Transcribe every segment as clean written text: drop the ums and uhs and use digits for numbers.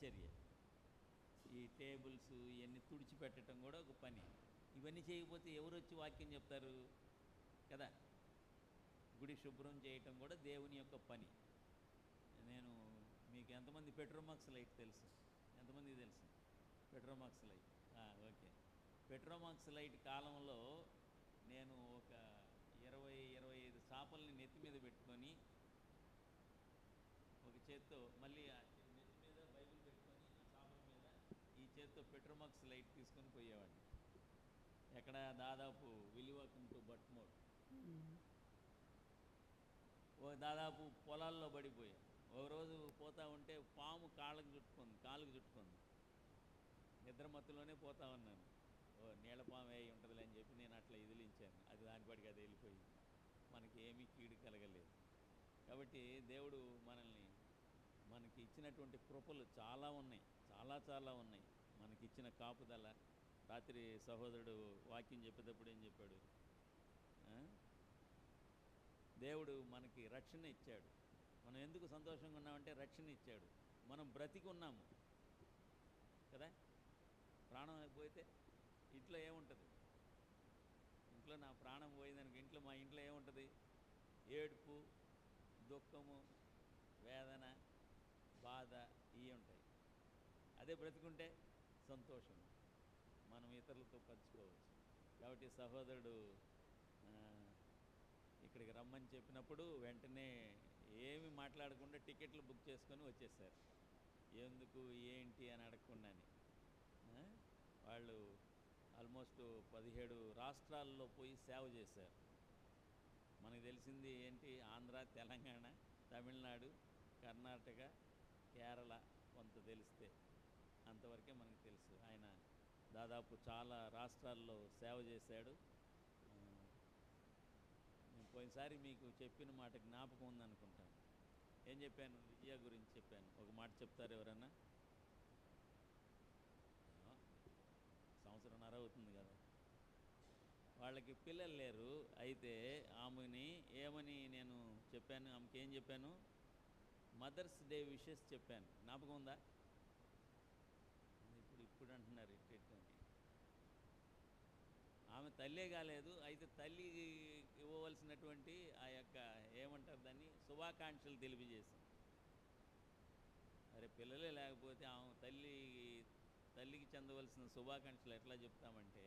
పరిచర్య. ఈ టేబుల్స్ ఇవన్నీ తుడిచిపెట్టడం కూడా ఒక పని. ఇవన్నీ చేయకపోతే ఎవరు వచ్చి వాక్యం చెప్తారు కదా. గుడి శుభ్రం చేయటం కూడా దేవుని యొక్క పని. నేను మీకు ఎంతమంది పెట్రోమాక్స్ లైట్ తెలుసు? ఎంతమందికి తెలుసు Petromax light? Okay. Petromax light కాలంలో నేను ఒక 20-25 చేపల్ని నెత్తి మీద పెట్టుకొని, ఒక చేత్తో మళ్ళీ నెత్తి మీద బైబిల్ పెట్టుకొని ఆ చేపల మీద ఈ చేత్తో పెట్రోమాక్స్ లైట్ తీసుకొని పోయేవాడిని. ఎక్కడ? దాదాపు విలివాకం టు బట్మోర్. దాదాపు పొలాల్లో పడిపోయా. ఒకరోజు పోతా ఉంటే పాము కాళ్ళకు చుట్టుకుంది. నిద్ర మత్తులోనే పోతా ఉన్నాను. నీళ్ళ పాము అయి ఉంటుందిలే అని చెప్పి నేను అట్లా ఇదిలించాను. అది దానిపాటికి అది వెళ్ళిపోయింది. మనకి ఏమీ కీడు కలగలేదు. కాబట్టి దేవుడు మనకి ఇచ్చినటువంటి కృపలు చాలా ఉన్నాయి, చాలా ఉన్నాయి. మనకిచ్చిన కాపుదల. రాత్రి సహోదరుడు వాక్యం చెప్పేటప్పుడు ఏం చెప్పాడు? దేవుడు మనకి రక్షణ ఇచ్చాడు. మనం ఎందుకు సంతోషంగా ఉన్నామంటే రక్షణ ఇచ్చాడు. మనం బ్రతికి ఉన్నాము కదా. ప్రాణం పోతే ఇంట్లో ఏముంటుంది? ఇంట్లో నా ప్రాణం పోయిందనుకో, మా ఇంట్లో ఏముంటుంది? ఏడుపు, దుఃఖము, వేదన, బాధ ఇవి ఉంటాయి. అదే బ్రతికుంటే సంతోషం, మనం ఇతరులతో పంచుకోవచ్చు. కాబట్టి సహోదరుడు ఇక్కడికి రమ్మని చెప్పినప్పుడు వెంటనే ఏమి మాట్లాడకుండా టికెట్లు బుక్ చేసుకొని వచ్చేసారు. ఎందుకు ఏంటి అని అడగకుండానే. వాళ్ళు ఆల్మోస్ట్ 17 రాష్ట్రాల్లో పోయి సేవ చేశారు. మనకు తెలిసింది ఏంటి? ఆంధ్ర, తెలంగాణ, తమిళనాడు, కర్ణాటక, కేరళ కొంత తెలిస్తే అంతవరకే మనకు తెలుసు. ఆయన దాదాపు చాలా రాష్ట్రాల్లో సేవ చేశాడు. నేను పోయినసారి మీకు చెప్పిన మాట జ్ఞాపకం ఉందనుకుంటాను. ఏం చెప్పాను? విజయ గురించి చెప్పాను. ఒక మాట చెప్తారు ఎవరన్నా? సంవత్సరంన్నర అవుతుంది కదా. వాళ్ళకి పిల్లలు లేరు. అయితే ఆమెని ఏమని నేను చెప్పాను? ఆమెకి ఏం చెప్పాను? మదర్స్ డే విషెస్ చెప్పాను. జ్ఞాపకం ఉందా? ఇప్పుడు అంటున్నారు ఇట్టని. ఆమె తల్లే కాలేదు. అయితే తల్లి ఇవ్వవలసినటువంటి ఆ యొక్క ఏమంటారు దాన్ని, శుభాకాంక్షలు తెలియజేసింది. అరే పిల్లలే లేకపోతే ఆమె తల్లికి చెందవలసిన శుభాకాంక్షలు ఎట్లా చెప్తామంటే,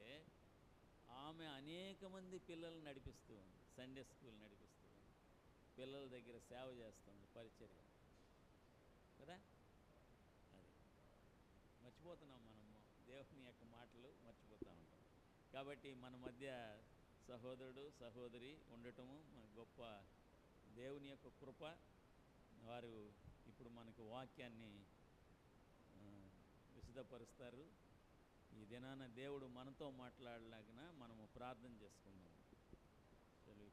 ఆమె అనేక మంది పిల్లలు నడిపిస్తూ ఉంది. సండే స్కూల్ నడిపిస్తూ ఉంది. పిల్లల దగ్గర సేవ చేస్తుంది, పరిచర్య కదా. అది మర్చిపోతున్నాం మనము. దేవుని యొక్క మాటలు మర్చిపోతూ ఉంటాం. కాబట్టి మన మధ్య సహోదరుడు సహోదరి ఉండటము మన గొప్ప దేవుని యొక్క కృప. వారు ఇప్పుడు మనకు వాక్యాన్ని విశదపరుస్తారు. ఈ దినాన దేవుడు మనతో మాట్లాడలాగిన మనము ప్రార్థన చేసుకుందాం. ఇప్పుడు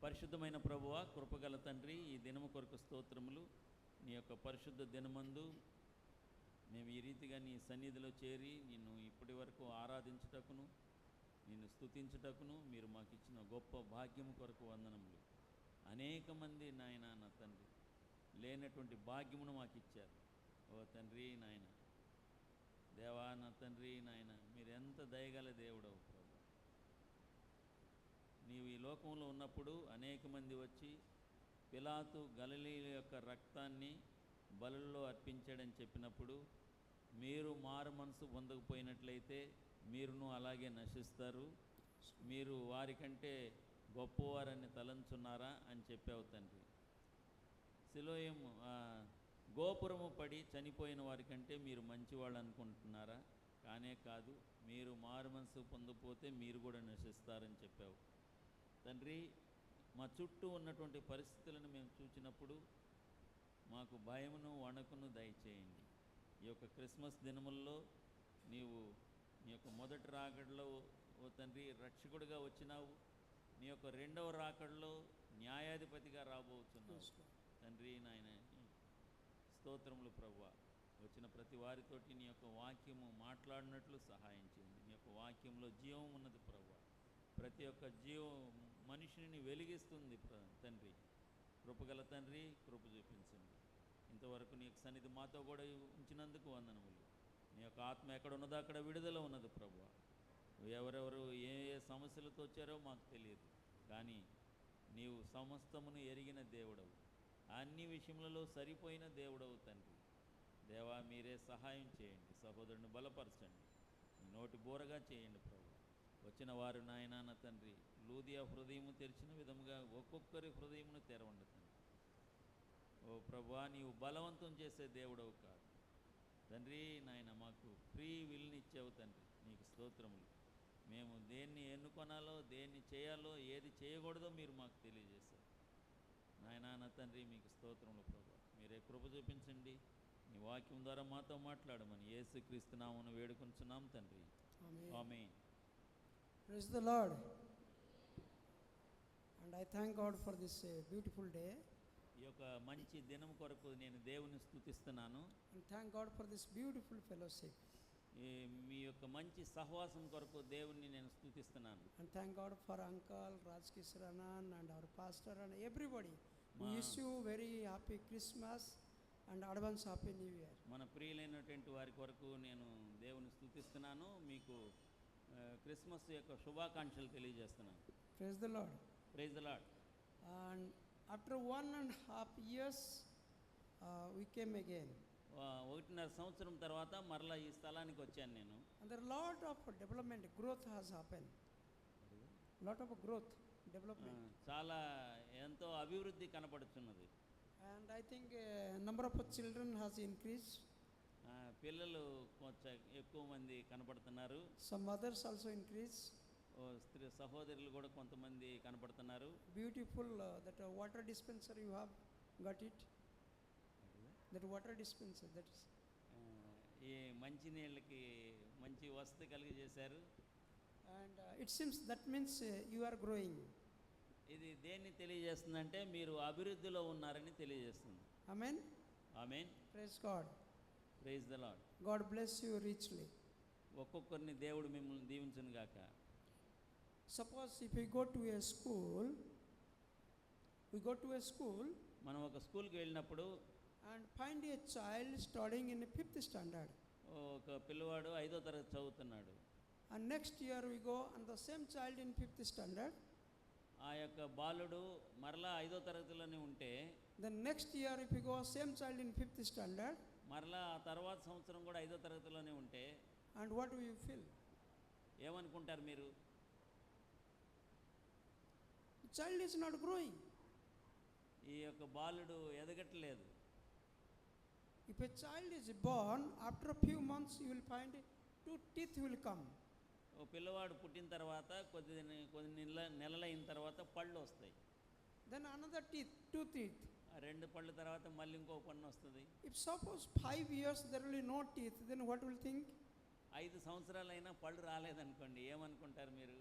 పరిశుద్ధమైన ప్రభువా, కృపగల తండ్రి, ఈ దినము కొరకు స్తోత్రములు. నీ యొక్క పరిశుద్ధ దినమందు మేము ఈ రీతిగా నీ సన్నిధిలో చేరి నిన్ను ఇప్పటి వరకు ఆరాధించుటకును, నిన్ను స్తుతించుటకును మీరు మాకు ఇచ్చిన గొప్ప భాగ్యము కొరకు వందనములు. అనేక మంది నాయన నా తండ్రి లేనటువంటి భాగ్యమును మాకు ఇచ్చారు. ఓ తండ్రి నాయన, దేవా నా తండ్రి నాయన, మీరెంత దయగల దేవుడవు ప్రభు. నీవు ఈ లోకంలో ఉన్నప్పుడు అనేక మంది వచ్చి పిలాతు గలిలీయుల యొక్క రక్తాన్ని బలుల్లో అర్పించాడని చెప్పినప్పుడు, మీరు మారు మనసు పొందకపోయినట్లయితే మీరును అలాగే నశిస్తారు, మీరు వారికంటే గొప్పవారని తలంచున్నారా అని చెప్పావు తండ్రి. సిలోయము గోపురము పడి చనిపోయిన వారికంటే మీరు మంచివాళ్ళు అనుకుంటున్నారా? కానే కాదు, మీరు మారు మనసు పొందకపోతే మీరు కూడా నశిస్తారని చెప్పావు తండ్రి. మా చుట్టూ ఉన్నటువంటి పరిస్థితులను మేము చూసినప్పుడు మాకు భయమును వణకును దయచేయండి. ఈ యొక్క క్రిస్మస్ దినముల్లో నీవు నీ యొక్క మొదటి రాకడలో ఓ తండ్రి రక్షకుడిగా వచ్చినావు. నీ యొక్క రెండవ రాకడలో న్యాయాధిపతిగా రాబోతున్నావు తండ్రి నాయన. స్తోత్రములు ప్రభువా. వచ్చిన ప్రతి వారితోటి నీ యొక్క వాక్యము మాట్లాడినట్లు సహాయం చేయండి. నీ యొక్క వాక్యంలో జీవం ఉన్నది ప్రభువా. ప్రతి ఒక్క జీవం మనిషిని వెలిగిస్తుంది తండ్రి. కృపగల తండ్రి, కృప చూపించండి. ఇంతవరకు నీ యొక్క సన్నిధి మాతో కూడా ఉంచినందుకు వందనములు. నీ యొక్క ఆత్మ ఎక్కడ ఉన్నదో అక్కడ విడుదల ఉన్నది ప్రభువా. ఎవరెవరు ఏ ఏ సమస్యలతో వచ్చారో మాకు తెలియదు, కానీ నీవు సమస్తమును ఎరిగిన దేవుడవు, అన్ని విషయములలో సరిపోయిన దేవుడవు తండ్రి. దేవా, మీరే సహాయం చేయండి, సహోదరుని బలపరచండి, నీ నోటి బోరగా చేయండి ప్రభు. వచ్చిన వారు నాయన నా తండ్రి, లూదియా హృదయము తెరిచిన విధముగా ఒక్కొక్కరి హృదయమును తెరవండి తండ్రి. ఓ ప్రభువా, నీవు బలవంతం చేసే దేవుడవు కాదు తండ్రి. నాయన మాకు ఫ్రీ విల్ని ఇచ్చావు తండ్రి, నీకు స్తోత్రములు. మేము దేన్ని ఎన్నుకొనాలో, దేన్ని చేయాలో, ఏది చేయకూడదో మీరు మాకు తెలియజేశారు నాయన నా తండ్రి. మీకు స్తోత్రములు ప్రభు. మీరే కృప చూపించండి, నీ వాక్యం ద్వారా మాతో మాట్లాడమని యేసుక్రీస్తు నామమున వేడుకొంచున్నాం తండ్రి. ఆమేన్. Praise the Lord. And I thank God for this beautiful day. ఈ యొక్క మంచి దినం కొరకు నేను దేవుని స్తుతిస్తున్నాను. And thank God for this beautiful fellowship. మీ యొక్క మంచి సహవాసం కొరకు దేవుణ్ణి నేను స్తుతిస్తున్నాను. And thank God for Uncle Rajkishranan and our pastor and everybody. We wish you very happy Christmas and advance happy New Year. మన ప్రియులైనటువంటి వారి కొరకు నేను దేవుని స్తుతిస్తున్నాను. మీకు క్రిస్మస్ యొక్క శుభాకాంక్షలు తెలియజేస్తున్నాను. Praise the Lord. Praise the Lord. And after 1.5 years we came again. 1.5 సంవత్సరం తర్వాత మరలా ఈ స్థలానికి వచ్చాను నేను. And there are lot of development, growth has happened. Lot of growth, development. చాలా ఎంతో అభివృద్ధి కనపడుతున్నది. And I think number of children has increased. పిల్లలు కొంచెం ఎక్కువ మంది కనపడుతున్నారు. Some mothers also increased. స్త్రీ సహోదరులు కూడా కొంతమంది కనపడుతున్నారు. Beautiful that water dispenser you have got it. That water dispenser, that is. ఈ మంచి నీళ్ళకి మంచి వసతి కలిగి చేశారు. And it seems that means you are growing. ఇది దేన్ని తెలియజేస్తుందంటే మీరు అభివృద్ధిలో ఉన్నారని తెలియజేస్తుంది. Amen. Amen. Praise God. Praise the Lord. God bless you richly. ఒక్కొక్కరిని దేవుడు మిమ్మల్ని దీవించును గాక. Suppose if we go to a school, మనం ఒక స్కూల్కి వెళ్ళినప్పుడు and find a child studying in the 5th standard. ఒక పిల్లవాడు 5వ తరగతి చదువుతున్నాడు. And next year we go and the same child in 5th standard. ఆ యొక్క బాలుడు మరలా 5వ తరగతిలోనే ఉంటే, Then next year if we go same child in 5th standard. మరలా ఆ తర్వాత సంవత్సరం కూడా 5వ తరగతిలోనే ఉంటే, And what do you feel? ఏమనుకుంటారు మీరు? The child is not growing. ఈ యొక్క బాలుడు ఎదగట్లేదు. If a child is born, after a few months you will find 2 teeth will come. ఓ పిల్లవాడు పుట్టిన తర్వాత కొన్ని నెలలైన తర్వాత పళ్ళు వస్తాయి. Then another teeth, 2 teeth. ఆ 2 పళ్ళ తర్వాత మళ్ళీ ఇంకో పన్ను వస్తుంది. If suppose 5 years there will be no teeth, then what will think? 5 సంవత్సరాలైనా పళ్ళు రాలేదనుకోండి, ఏమనుకుంటారు మీరు?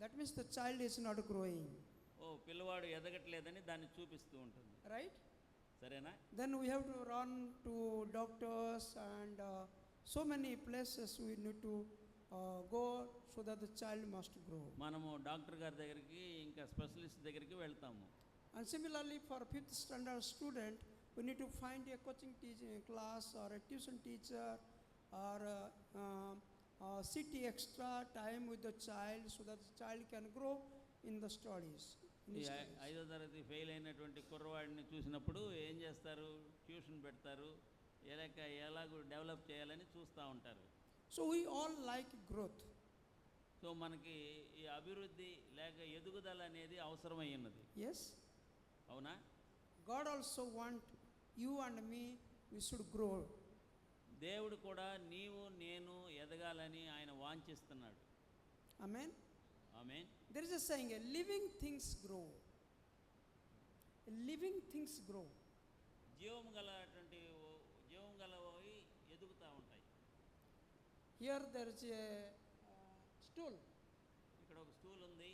That means the child is not growing. ఓ పిల్లవాడు ఎదగట్లేదని దాన్ని చూపిస్తూ ఉంటుంది. Right? సరేనా? Then we have to run to doctors and so many places we need to go so that the child must grow. మనము డాక్టర్ గారి దగ్గరికి, ఇంకా స్పెషలిస్ట్ దగ్గరికి వెళ్తాము. And similarly for 5th standard student, we need to find a coaching class or a tuition teacher or city extra time with the child so that the child can grow in the studies. ఈ 5వ తరగతి fail అయినటువంటి కుర్రవాడిని చూసినప్పుడు ఏం చేస్తారు? Tuition పెడతారు, ఎలాగో డెవలప్ చేయాలని చూస్తూ ఉంటారు. So we all like growth. So మనకి ఈ అభివృద్ధి లేక ఎదుగుదల అనేది అవసరమై ఉన్నది. Yes. అవునా? God also want you and me, we should grow. దేవుడు కూడా నీవు నేను ఎదగాలని ఆయన వాంఛిస్తున్నాడు. Amen. Amen. There is a saying, living things grow. Living things grow. జీవం గలవి ఎదుగుతూ ఉంటాయి. Here there is a stool. ఇక్కడ ఒక స్టూల్ ఉంది.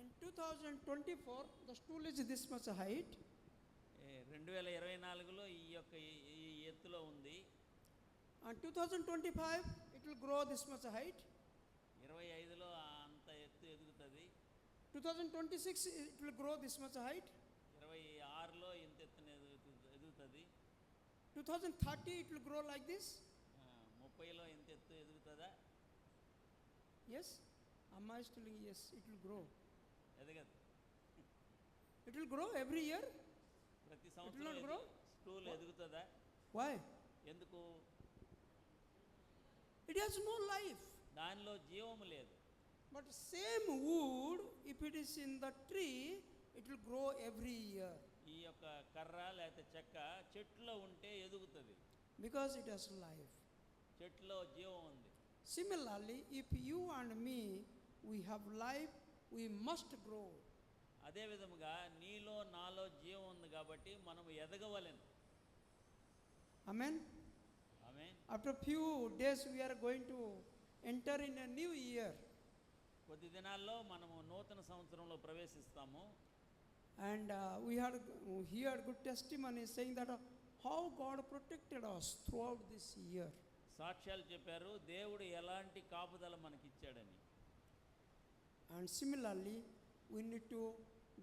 In 2024, the stool is this much height. 2024లో ఈ యొక్క ఈ ఎత్తులో ఉంది. And 2025, it will grow this much height. 25లో అంత ఎత్తు ఎదుగుతుంది. 2026, it will grow this much height. 26లో ఇంత ఎత్తున ఎదుగుతుంది. 2030, it will grow like this. 30లో ఇంత ఎత్తు ఎదుగుతుందా? Yes? Amma is telling yes, it will grow. ఎదగదు. It will grow every year. ప్రతి It will not సంవత్సరం grow? స్టూల్ ఎదుగుతుందా? Why? ఎందుకు? It has no life. దానిలో జీవము లేదు. But same wood, if it is in the tree, it will grow every year. ఈ యొక్క కర్ర లేకపోతే చెక్క చెట్టులో ఉంటే ఎదుగుతుంది. Because it has life. చెట్టులో జీవం ఉంది. Similarly, if you and me, we have life, we must grow. అదే విధముగా నీలో నాలో జీవం ఉంది కాబట్టి మనం ఎదగవలెను. Amen? Amen. After few days, we are going to enter in a new year. కొద్ది దినాల్లో మనము నూతన సంవత్సరంలో ప్రవేశిస్తాము. And we had heard good testimony saying that how God protected us throughout this year. సాక్ష్యాలు చెప్పారు దేవుడు ఎలాంటి కాపుదల మనకి ఇచ్చాడని. And similarly, we need to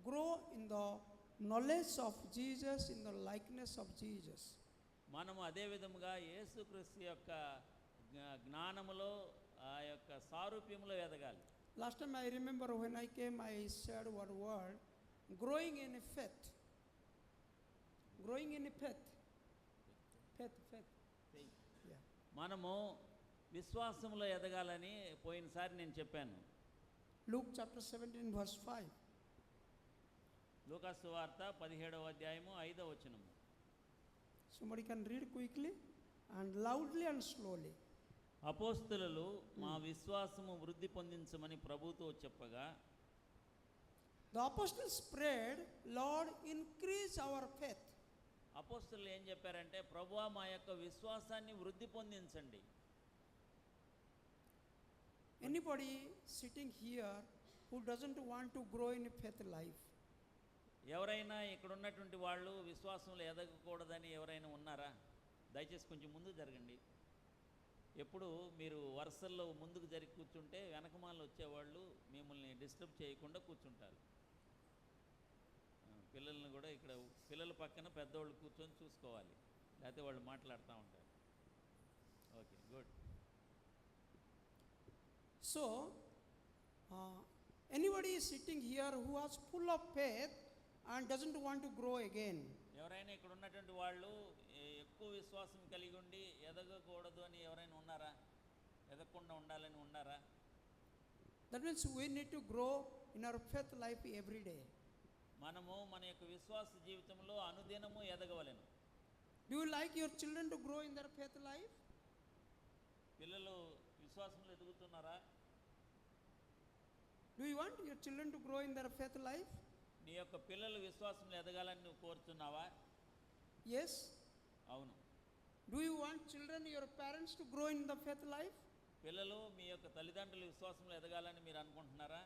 grow in the knowledge of Jesus, in the likeness of Jesus. మనము అదే విధముగా యేసుక్రీస్తు యొక్క జ్ఞానములో ఆ యొక్క సారూప్యములో ఎదగాలి. Last time I remember when I came, I said one word, growing in faith. Growing in faith. Faith. Yeah. మనము విశ్వాసములో ఎదగాలని పోయినసారి నేను చెప్పాను. Luke chapter 17 verse 5. లూకాసు వార్త 17వ అధ్యాయము 5వ వచనము. Somebody can read quickly and loudly and slowly. అపోస్తలులు మా విశ్వాసము వృద్ధి పొందించమని ప్రభుతో చెప్పగా The apostles prayed, Lord, increase our faith. అపోస్తలులు ఏం చెప్పారంటే ప్రభువా మా యొక్క విశ్వాసాన్ని వృద్ధి పొందించండి. Anybody sitting here who doesn't want to grow in faith life? ఎవరైనా ఇక్కడ ఉన్నటువంటి వాళ్ళు విశ్వాసంలో ఎదగకూడదని ఎవరైనా ఉన్నారా? దయచేసి కొంచెం ముందుకు జరగండి. ఎప్పుడు మీరు వరుసల్లో ముందుకు జరిగి కూర్చుంటే వెనకమాల వచ్చేవాళ్ళు మిమ్మల్ని డిస్టర్బ్ చేయకుండా కూర్చుంటారు. పిల్లల్ని కూడా ఇక్కడ పిల్లల పక్కన పెద్దవాళ్ళు కూర్చొని చూసుకోవాలి, లేకపోతే వాళ్ళు మాట్లాడుతూ ఉంటారు. Okay, good. So, anybody is sitting here who has full of faith and doesn't want to grow again? ఎవరైనా ఇక్కడ ఉన్నటువంటి వాళ్ళు ఎక్కువ విశ్వాసం కలిగి ఉండి ఎదగకూడదు అని ఎవరైనా ఉన్నారా? ఎదగకుండా ఉండాలని ఉన్నారా? That means we need to grow in our faith life every day. మనము మన యొక్క విశ్వాస జీవితంలో అనుదినము ఎదగవలెను. Do you like your children to grow in their faith life? పిల్లలు విశ్వాసంలో ఎదుగుతున్నారా? Do you want your children to grow in their faith life? నీ యొక్క పిల్లలు విశ్వాసంలో ఎదగాలని నువ్వు కోరుతున్నావా? Yes. అవును. Do you want children, your parents, to grow in the faith life? పిల్లలు మీ యొక్క తల్లిదండ్రులు విశ్వాసంలో ఎదగాలని మీరు అనుకుంటున్నారా?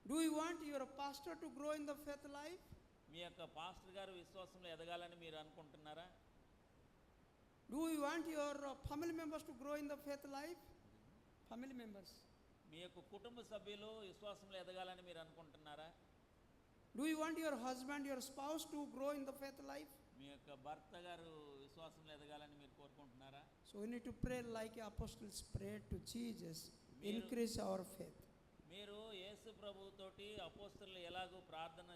Do you want your pastor to grow in the faith life? మీ యొక్క పాస్టర్ గారు విశ్వాసంలో ఎదగాలని మీరు అనుకుంటున్నారా? Do you want your family members to grow in the faith life? Family members. మీ యొక్క కుటుంబ సభ్యులు విశ్వాసంలో ఎదగాలని మీరు అనుకుంటున్నారా? Do you want your husband, your spouse to grow in the faith life? మీ యొక్క భర్త గారు విశ్వాసంలో ఎదగాలని మీరు కోరుకుంటున్నారా? So we need to pray like apostles prayed to Jesus, Meeru- increase our faith. మీరు యేసు ప్రభువుతోటి అపోస్తలులు ఎలాగో ప్రార్థన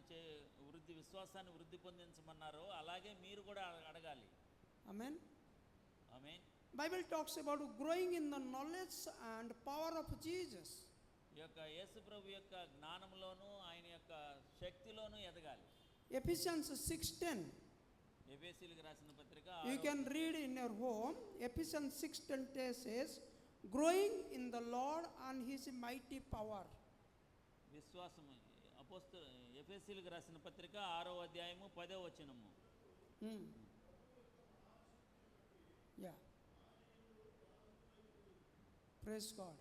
విశ్వాసాన్ని వృద్ధి పొందించమన్నారో అలాగే మీరు కూడా అడగాలి. Amen. Amen. Bible talks about growing in the knowledge and power of Jesus. ఈ యొక్క యేసు ప్రభు యొక్క జ్ఞానంలోనూ ఆయన యొక్క శక్తిలోనూ ఎదగాలి. Ephesians 6:10. ఎఫెసీయులకు రాసిన పత్రిక You can read in your home. Ephesians 6:10 says, growing in the Lord and His mighty power. విశ్వాసము ఎఫెసీయులకు రాసిన పత్రిక 6వ అధ్యాయము 10వ వచనము. Yeah. Praise God.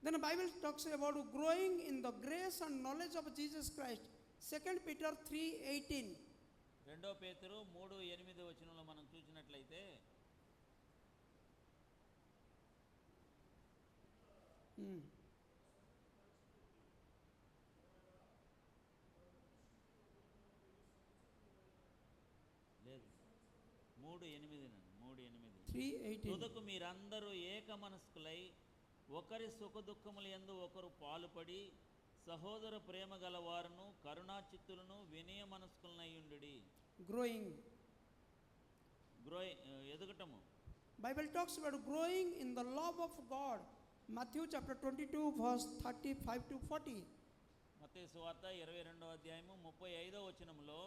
Then the Bible talks about growing in the grace and knowledge of Jesus Christ. 2 Peter 3:18. 2 పేతురు 3:8 వచనంలో మనం చూసినట్లయితే Hmm. లేదు 3:8 నండి 3:8. 3:18. తుదకు మీరందరూ ఏక మనస్కులై ఒకరి సుఖదుఖముల యందు ఒకరు పాలుపడి సహోదర ప్రేమ గలవారును కరుణాచిత్తులను వినయ మనస్కులనయుండుడి. Growing. ఎదుగటము. Bible talks about growing in the love of God. Matthew chapter 22 verse 35 to 40. మత్తయి సువార్త 22వ అధ్యాయము 35వ వచనములో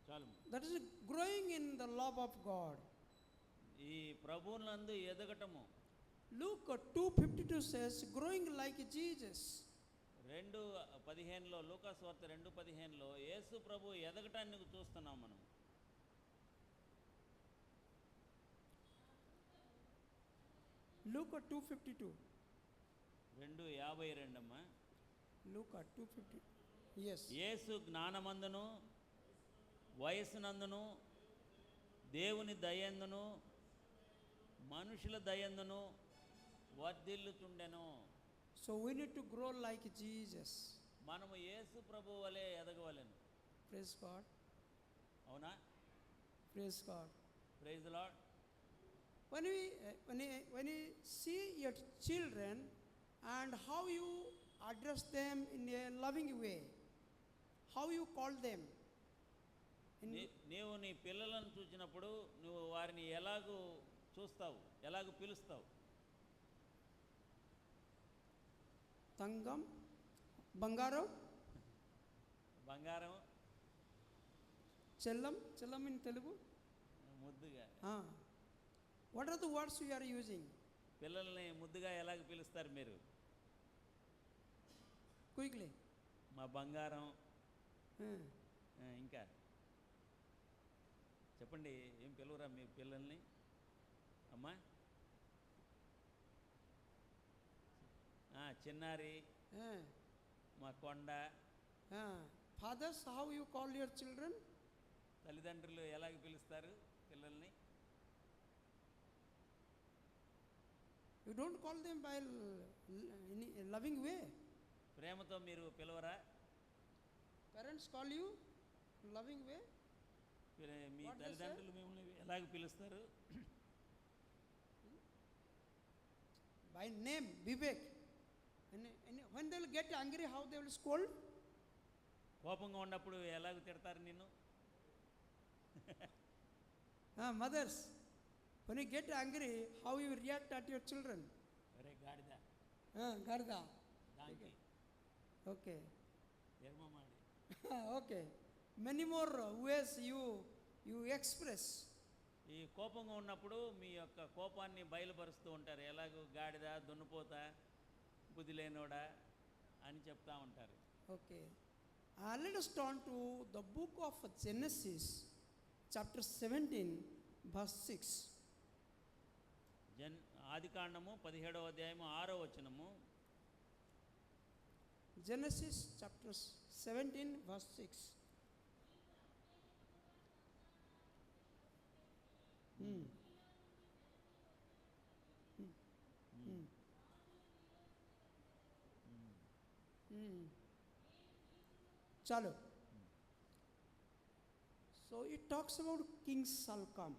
చాలు. That is growing in the love of God. ఈ ప్రభువునందు ఎదగటము. Luke 2:52 says, growing like Jesus. 2:15లో లూకాసు వార్త 2:15లో యేసు ప్రభు ఎదగటాన్ని చూస్తున్నాం మనం. Luke 2:52. 2:52 అమ్మా. Luke 2:50. Yes. యేసు జ్ఞానమందును వయస్సునందును దేవుని దయందును మనుషుల దయందును వర్ధిల్లుచుండెను. So we need to grow like Jesus. మనము యేసు ప్రభు వలె ఎదగవలెను. Praise God. అవునా? Praise God. Praise the Lord. When you see your children and how you address them in a loving way, how you call them. నీవు నీ పిల్లలను చూసినప్పుడు నువ్వు వారిని ఎలాగూ చూస్తావు, ఎలాగూ పిలుస్తావు? తంగం, బంగారం, బంగారం, చెల్లం, చెల్లం ఇన్ తెలుగు ముద్దుగా. What are the words you are using? పిల్లల్ని ముద్దుగా ఎలాగ పిలుస్తారు మీరు? Quickly. మా బంగారం. ఇంకా చెప్పండి, ఏం పిలువరా మీ పిల్లల్ని? అమ్మా చిన్నారి, మా కొండ. Fathers, how you call your children? తల్లిదండ్రులు ఎలాగ పిలుస్తారు పిల్లల్ని? You don't call them by in a loving way. ప్రేమతో మీరు పిలవరా? Parents call you loving way. మీ తల్లిదండ్రులు మిమ్మల్ని ఎలాగ పిలుస్తారు? By name, Vivek. When they will get angry, how they will scold? కోపంగా ఉన్నప్పుడు ఎలాగ తిడతారు నిన్ను? Mothers, when you get angry, how you react at your children? అరే గాడిద, Garda. దానికి, Okay. ఎర్మమాడి. Okay. Many more ways you express. ఈ కోపంగా ఉన్నప్పుడు మీ యొక్క కోపాన్ని బయలుపరుస్తూ ఉంటారు. ఎలాగో గాడిద, దున్నపోత, బుద్ధి లేనోడా అని చెప్తా ఉంటారు. Okay. Let us turn to the book of Genesis, chapter 17, verse 6. ఆదికాండము 17వ అధ్యాయము 6వ వచనము. Genesis chapter 17, verse 6. Chalo. So it talks about kings shall come.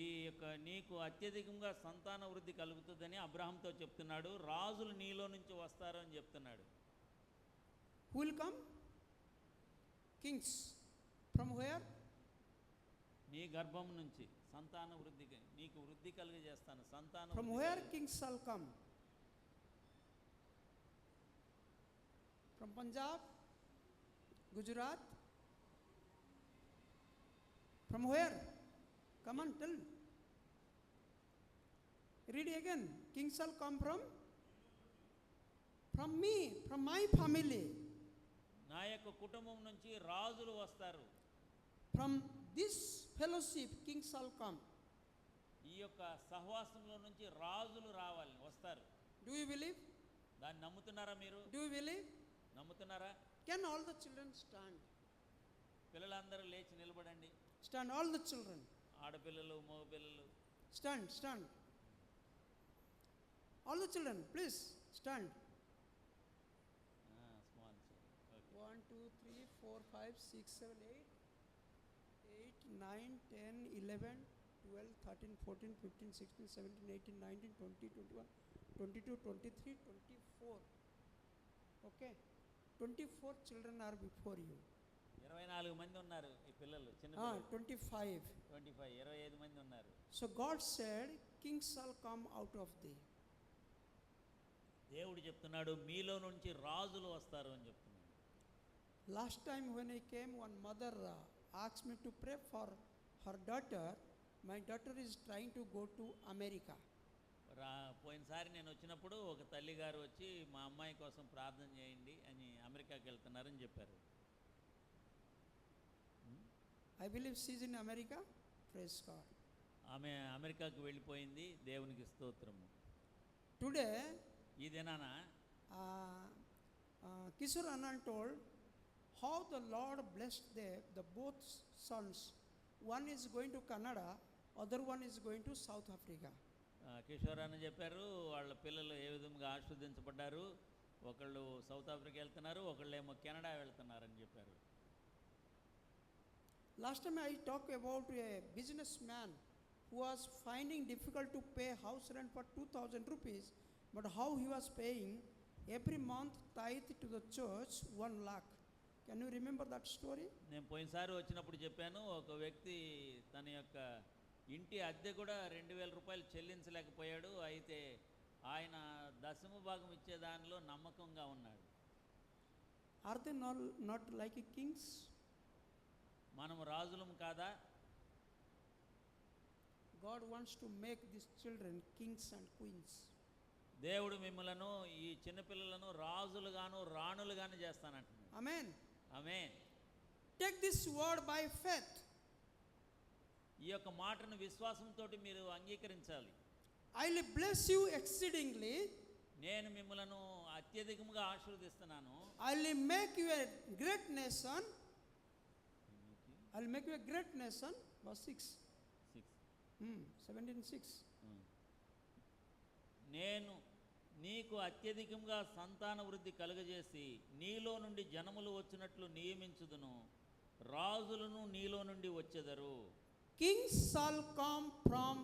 ఈ యొక్క నీకు అత్యధికంగా సంతాన వృద్ధి కలుగుతుందని అబ్రహాంతో చెప్తున్నాడు. రాజులు నీలో నుంచి వస్తారు అని చెప్తున్నాడు. Who will come? Kings. From where? నీ గర్భం నుంచి సంతాన వృద్ధికి నీకు వృద్ధి కలిగజేస్తాను. సంతానం. From where kings shall come? From Punjab, Gujarat. From where? Come on, tell. Read again. Kings shall come from me, from my family. నా యొక్క కుటుంబం నుంచి రాజులు వస్తారు. From this fellowship, kings shall come. ఈ యొక్క సహవాసంలో నుంచి రాజులు రావాలి, వస్తారు. Do you believe? దాన్ని నమ్ముతున్నారా మీరు? Do you believe? నమ్ముతున్నారా? Can all the children stand? పిల్లలందరూ లేచి నిలబడండి. Stand, all the children. ఆడపిల్లలు, మగ పిల్లలు. Stand, stand. All the children, please stand. Small. Okay. 1, 2, 3, 4, 5, 6, 7, 8, 9, 10, 11, 12, 13, 14, 15, 16, 17, 18, 19, 20, 21, 22, 23, 24. Okay? 24 children are before you. 24 మంది ఉన్నారు ఈ పిల్లలు, చిన్న 25. 25 మంది ఉన్నారు. So God said, kings shall come out of thee. దేవుడు చెప్తున్నాడు మీలో నుంచి రాజులు వస్తారు అని చెప్తున్నాడు. Last time when I came, one mother asked me to pray for her daughter. My daughter is trying to go to America. పోయినసారి నేను వచ్చినప్పుడు ఒక తల్లి గారు వచ్చి మా అమ్మాయి కోసం ప్రార్థన చేయండి అని అమెరికాకి వెళ్తున్నారని చెప్పారు. I believe she's in America. Praise God. ఆమె అమెరికాకు వెళ్ళిపోయింది, దేవునికి స్తోత్రము. Today, ఈ దినాన Kishore Anand told how the Lord blessed the both sons. One is going to Canada, other one is going to South Africa. Kishore అని చెప్పారు వాళ్ళ పిల్లలు ఏ విధంగా ఆశీర్వదించబడ్డారు. ఒకళ్ళు సౌత్ ఆఫ్రికా వెళ్తున్నారు, ఒకళ్ళేమో కెనడా వెళ్తున్నారని చెప్పారు. Last time I talked about a businessman who was finding difficult to pay house rent for 2,000 rupees, but how he was paying every month tithe to the church 1 lakh. Can you remember that story? నేను పోయినసారి వచ్చినప్పుడు చెప్పాను, ఒక వ్యక్తి తన యొక్క ఇంటి అద్దె కూడా 2,000 రూపాయలు చెల్లించలేకపోయాడు. అయితే ఆయన దశమ భాగం ఇచ్చే దానిలో నమ్మకంగా ఉన్నాడు. Are they not like kings? మనము రాజులం కాదా? God wants to make these children kings and queens. దేవుడు మిమ్మలను ఈ చిన్నపిల్లలను రాజులుగాను రాణులుగాను చేస్తానంటున్నాడు. Amen. Amen. Take this word by faith. ఈ యొక్క మాటను విశ్వాసంతో మీరు అంగీకరించాలి. I will bless you exceedingly. నేను మిమ్మలను అత్యధికంగా ఆశీర్వదిస్తున్నాను. I will make you a great nation. I will make you a great nation. Verse 6. 17:6. నేను నీకు అత్యధికంగా సంతాన వృద్ధి కలుగజేసి నీలో నుండి జనములు వచ్చినట్లు నియమించుదును, రాజులను నీలో నుండి వచ్చెదరు. Kings shall come from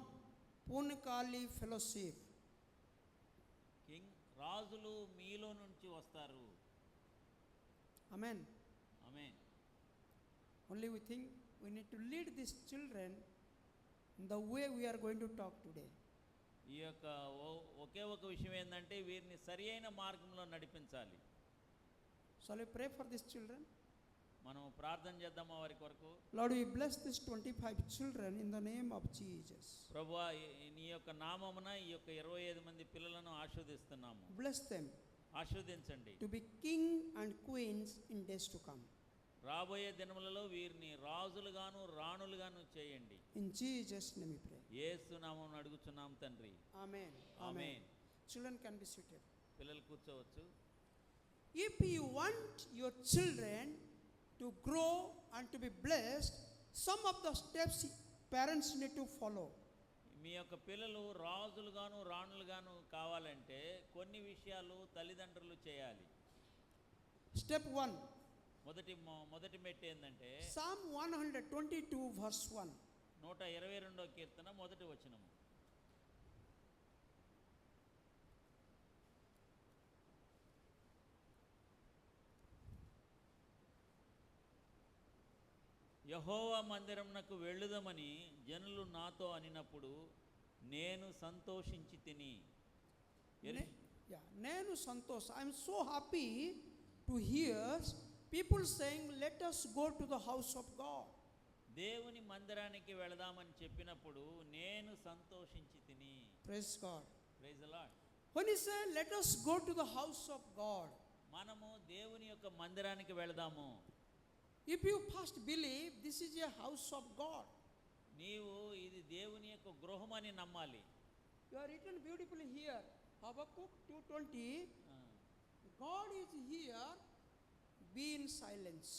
Punakali fellowship. రాజులు మీలో నుంచి వస్తారు. Amen. Amen. Only we think we need to lead these children in the way we are going to talk today. ఈ యొక్క ఒకే ఒక విషయం ఏంటంటే వీరిని సరి అయిన మార్గంలో నడిపించాలి. Shall we pray for these children? మనం ప్రార్థన చేద్దామా వారి కొరకు? Lord, we bless these 25 children in the name of Jesus. ప్రభువా నీ యొక్క నామమున ఈ యొక్క 25 మంది పిల్లలను ఆశీర్వదిస్తున్నాము. Bless them. ఆశీర్వదించండి. To be king and queens in days to come. రాబోయే దినములలో వీరిని రాజులుగాను రాణులుగాను చేయండి. In Jesus' name we pray. యేసు నామమున అడుగుచున్నాం తండ్రి. Amen. Amen. Children can be seated. పిల్లలు కూర్చోవచ్చు. If you want your children to grow and to be blessed, some of the steps parents need to follow. మీ యొక్క పిల్లలు రాజులుగాను రాణులుగాను కావాలంటే కొన్ని విషయాలు తల్లిదండ్రులు చేయాలి. Step 1. మొదటి మెట్టు ఏంటంటే Psalm 122 verse 1. 122వ కీర్తన మొదటి వచనము. యెహోవా మందిరమునకు వెళ్ళుదమని జనులు నాతో అనినప్పుడు నేను సంతోషించి తిని. నేను Santosh. I am so happy to hear people saying, let us go to the house of God. దేవుని మందిరానికి వెళదామని చెప్పినప్పుడు నేను సంతోషించి తిని. Praise God. Praise the Lord. When he said, let us go to the house of God, మనము దేవుని యొక్క మందిరానికి వెళదాము. if you first believe this is a house of God, నీవు ఇది దేవుని యొక్క గృహం అని నమ్మాలి. you are written beautifully here, Habakkuk 2:20, ఆ. God is here, be in silence.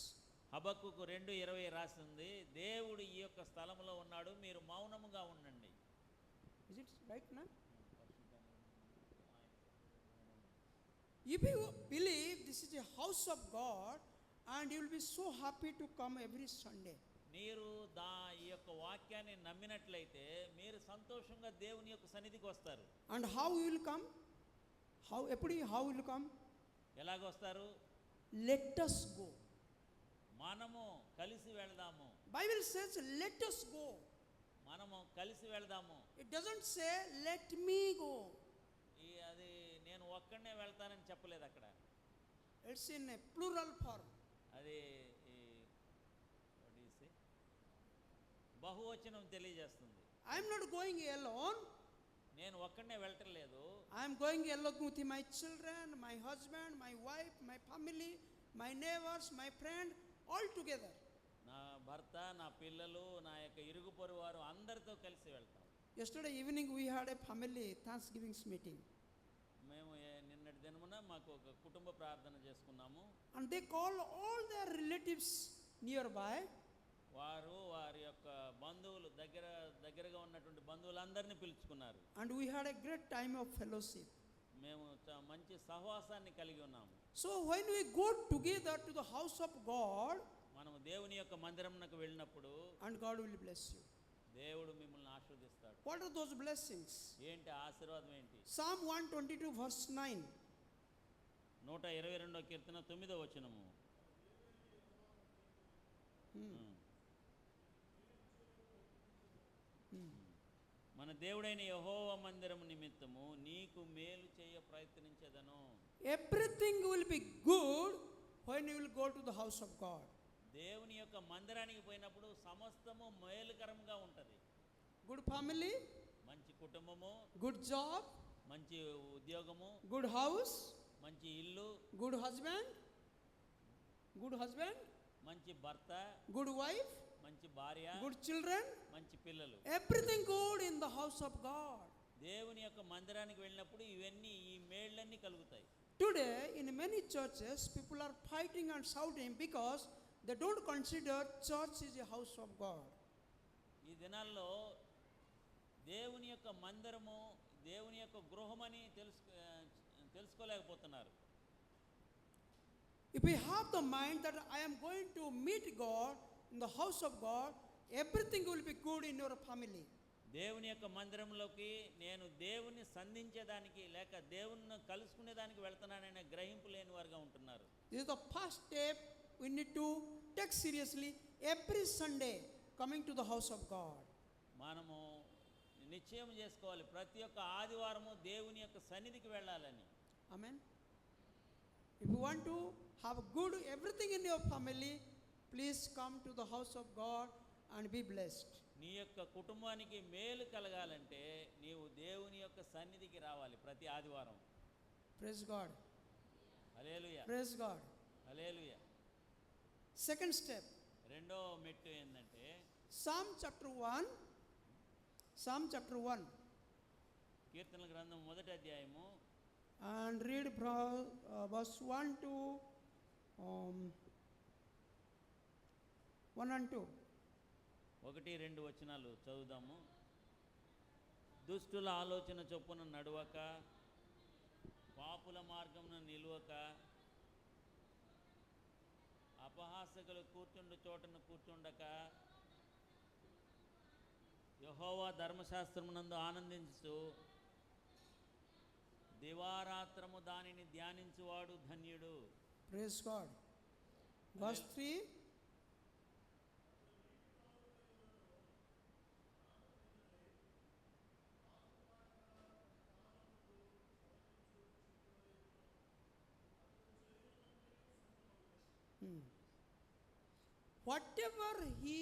హబక్కుకు 2:20 రాసింది, దేవుడు ఈ యొక్క స్థలంలో ఉన్నాడు, మీరు మౌనముగా ఉండండి. Is it right now? If you believe this is a house of God, and you will be so happy to come every Sunday. మీరు ఈ యొక్క వాక్యాన్ని నమ్మినట్లయితే మీరు సంతోషంగా దేవుని యొక్క సన్నిధికి వస్తారు. And how you will come? How will you come? ఎలాగొస్తారు? Let us go. మనము కలిసి వెళదాము. Bible says let us go. మనము కలిసి వెళదాము. It doesn't say let me go. అది నేను ఒక్కడనే వెళ్తానని చెప్పలేదు అక్కడ. It's in a plural form. అది బహువచనం తెలియజేస్తుంది. I am not going alone. నేను ఒక్కడనే వెళ్ళటం లేదు. I am going along with my children, my husband, my wife, my family, my neighbors, my friend, all together. నా భర్త, నా పిల్లలు, నా యొక్క ఇరుగు పొరుగు వారు అందరితో కలిసి వెళ్తాం. Yesterday evening we had a family Thanksgiving meeting. మేము నిన్నటి దినమున మాకు ఒక కుటుంబ ప్రార్థన చేసుకున్నాము. And they called all their relatives nearby. వారు వారి యొక్క బంధువులు దగ్గరగా ఉన్నటువంటి బంధువులందరినీ పిలుచుకున్నారు. And we had a great time of fellowship. మేము మంచి సహవాసాన్ని కలిగి ఉన్నాము. So when we go together to the house of God, మనము దేవుని యొక్క మందిరమునకు వెళ్ళినప్పుడు and God will bless you. దేవుడు మిమ్మల్ని ఆశీర్వదిస్తాడు. What are those blessings? ఏంటి ఆశీర్వాదం ఏంటి? Psalm 122 verse 9. 122వ కీర్తన 9వ వచనము. మన దేవుడైన యెహోవా మందిరము నిమిత్తము నీకు మేలు చేయ ప్రయత్నించెదను. Everything will be good when you will go to the house of God. దేవుని యొక్క మందిరానికి పోయినప్పుడు సమస్తము మేలుకరంగా ఉంటది. Good family, మంచి కుటుంబము, good job, మంచి ఉద్యోగము, good house, మంచి ఇల్లు, good husband, మంచి భర్త, good wife, మంచి భార్య, good children, మంచి పిల్లలు. everything good in the house of God. దేవుని యొక్క మందిరానికి వెళ్ళినప్పుడు ఇవన్నీ ఈ మేళ్ళన్నీ కలుగుతాయి. Today in many churches people are fighting and shouting because they don't consider church is a house of God. ఈ దినాల్లో దేవుని యొక్క మందిరము దేవుని యొక్క గృహమని తెలుసుకోలేకపోతున్నారు. If we have the mind that I am going to meet God in the house of God, everything will be good in your family. దేవుని యొక్క మందిరంలోకి నేను దేవుని సంధించేదానికి లేక దేవుని కలుసుకునేదానికి వెళ్తున్నాననే గ్రహింపు లేని వారుగా ఉంటున్నారు. This is the first step we need to take seriously every Sunday coming to the house of God. మనము నిశ్చయం చేసుకోవాలి ప్రతి ఒక్క ఆదివారము దేవుని యొక్క సన్నిధికి వెళ్ళాలని. Amen. If you want to have good everything in your family, please come to the house of God and be blessed. నీ యొక్క కుటుంబానికి మేలు కలగాలంటే నీవు దేవుని యొక్క సన్నిధికి రావాలి ప్రతి ఆదివారం. Praise God. హల్లెలూయా. Praise God. హల్లెలూయా. Second step. రెండో మెట్టు ఏంటంటే Psalm chapter 1. కీర్తనల గ్రంథం 1వ అధ్యాయము And read from verse 1 to 1 and 2. 1-2 వచనాలు చదువుదాము. దుష్టుల ఆలోచన చొప్పున నడవక, పాపుల మార్గమున నిలువక, అపహాసకులు కూర్చుండు చోటను కూర్చుండక, యెహోవా ధర్మశాస్త్రమునందు ఆనందించు, దివారాత్రము దానిని ధ్యానించువాడు ధన్యుడు. Praise God. Verse 3. Whatever he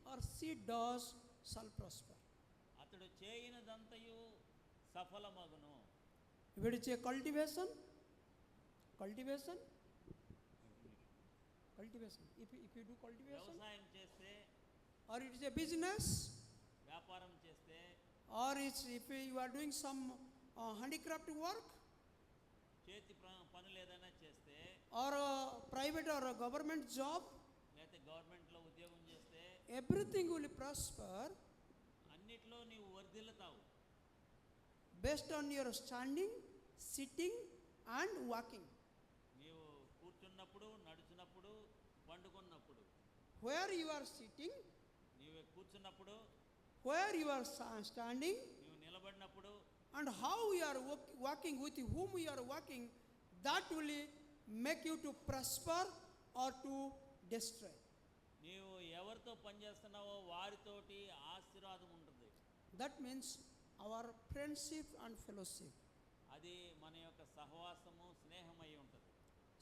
or she does shall prosper. అతడు చేయనిదంతయు సఫలమగును. If it is a cultivation, if you do cultivation, వ్యవసాయం చేస్తే, or it is a business, వ్యాపారం చేస్తే, or it's if you are doing some handicraft work, చేతి పనులు ఏదైనా చేస్తే, or a private or a government job, లేకపోతే గవర్నమెంట్లో ఉద్యోగం చేస్తే, everything will prosper అన్నిట్లో నీవు వర్ధిల్లుతావు. based on your standing, sitting and walking. నీవు కూర్చున్నప్పుడు, నడుచున్నప్పుడు, పండుకున్నప్పుడు, Where you are sitting, నీవు కూర్చున్నప్పుడు, where you are standing, నీవు నిలబడినప్పుడు, and how you are walking, with whom you are walking, that will make you to prosper or to destroy. నీవు ఎవరితో పనిచేస్తున్నావో వారితోటి ఆశీర్వాదం ఉంటుంది. That means our friendship and fellowship. అది మన యొక్క సహవాసము, స్నేహమై ఉంటుంది.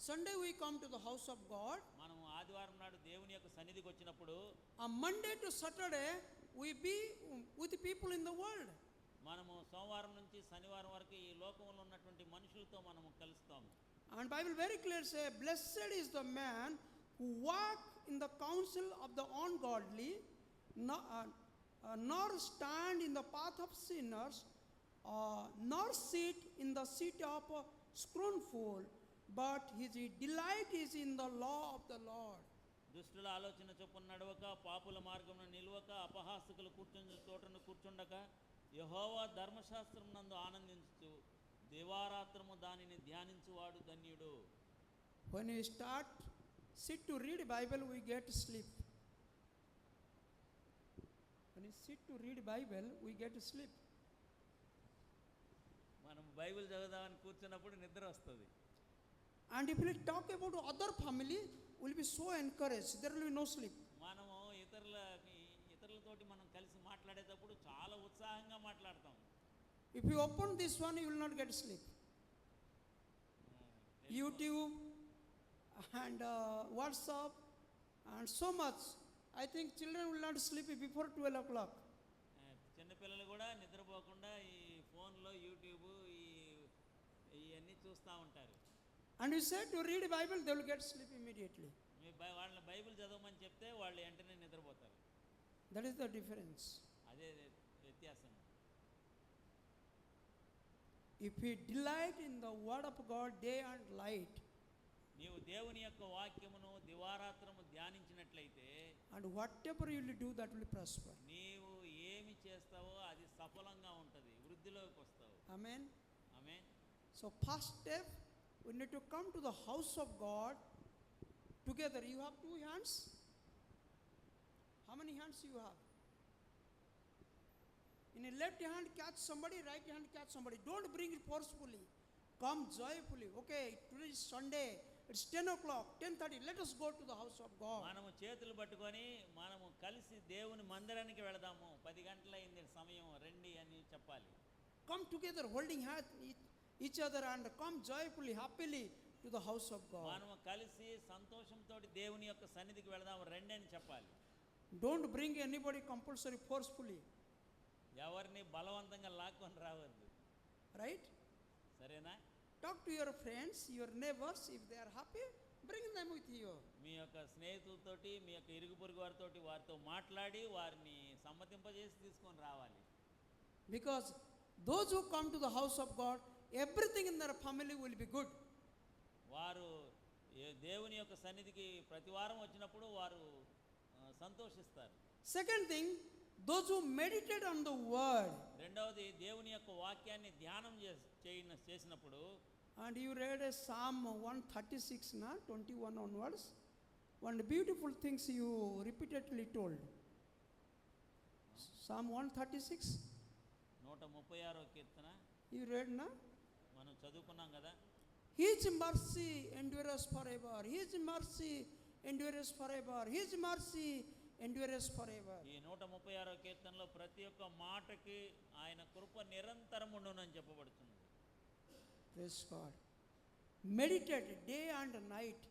Sunday we come to the house of God. మనం ఆదివారం నాడు దేవుని యొక్క సన్నిధికి వచ్చినప్పుడు, On Monday to Saturday we be with the people in the world. మనము సోమవారం నుంచి శనివారం వరకు ఈ లోకంలో ఉన్నటువంటి మనుషులతో మనము కలుస్తాము. And Bible very clear say, blessed is the man who walk in the counsel of the ungodly, nor stand in the path of sinners, nor sit in the seat of scornful, but his delight is in the law of the Lord. దుష్టుల ఆలోచన చొప్పున నడవక, పాపుల మార్గమున నిలువక, అపహాసకులు కూర్చుని చోటను కూర్చుండక, యెహోవా ధర్మశాస్త్రం నందు ఆనందించు దివారాత్రము దానిని ధ్యానించువాడు ధన్యుడు. When we sit to read Bible, we get sleep. When we sit to read Bible, we get sleep. మనం బైబిల్ చదువుదామని కూర్చున్నప్పుడు నిద్ర వస్తుంది. And if we talk about other family, we'll be so encouraged. There will be no sleep. మనము ఇతరులతోటి మనం కలిసి మాట్లాడేటప్పుడు చాలా ఉత్సాహంగా మాట్లాడతాం. If you open this one, you will not get sleep. YouTube and WhatsApp and so much. I think children will not sleep before 12 o'clock. చిన్నపిల్లలు కూడా నిద్రపోకుండా ఈ ఫోన్లో యూట్యూబ్ ఇవన్నీ చూస్తూ ఉంటారు. And you say to read Bible, they will get sleep immediately. వాళ్ళని Bible చదవమని చెప్తే వాళ్ళు వెంటనే నిద్రపోతారు. That is the difference. అదే వ్యత్యాసం. If we delight in the word of God day and night, నీవు దేవుని యొక్క వాక్యమును దివారాత్రము ధ్యానించినట్లయితే, and whatever you will do, that will prosper. నీవు ఏమి చేస్తావో అది సఫలంగా ఉంటుంది, వృద్ధిలోకి వస్తావు. Amen. Amen. So first step, we need to come to the house of God together. You have two hands. How many hands you have? In a left hand catch somebody, right hand catch somebody. Don't bring it forcefully. Come joyfully. Okay, today is Sunday. It's 10 o'clock, 10:30. Let us go to the house of God. మనము చేతులు పట్టుకొని మనము కలిసి దేవుని మందిరానికి వెళదాము. 10 గంటలైంది సమయం, రండి అని చెప్పాలి. Come together, holding hands each other, and come joyfully, happily to the house of God. మనము కలిసి సంతోషంతో దేవుని యొక్క సన్నిధికి వెళదాము, రండి అని చెప్పాలి. Don't bring anybody compulsory, forcefully. ఎవరిని బలవంతంగా లాక్కొని రావద్దు. Right? సరేనా? Talk to your friends, your neighbors. If they are happy, bring them with you. మీ యొక్క స్నేహితులతోటి, మీ యొక్క ఇరుగు పొరుగు వారితోటి, వారితో మాట్లాడి వారిని సమ్మతింపజేసి తీసుకొని రావాలి. Because those who come to the house of God, everything in their family will be good. వారు దేవుని యొక్క సన్నిధికి ప్రతి వారం వచ్చినప్పుడు వారు సంతోషిస్తారు. Second thing, those who meditate on the word. రెండవది, దేవుని యొక్క వాక్యాన్ని ధ్యానం చేసినప్పుడు. And you read a Psalm 136, 21 onwards. One beautiful things you repeatedly told. Psalm 136. 136వ Keerthana You read, na? మనం చదువుకున్నాం కదా. His mercy endures forever. His mercy endures forever. His mercy endures forever. ఈ 136వ కీర్తనలో ప్రతి ఒక్క మాటకి ఆయన కృప నిరంతరం ఉండునని చెప్పబడుతుంది. Praise God. Meditate day and night.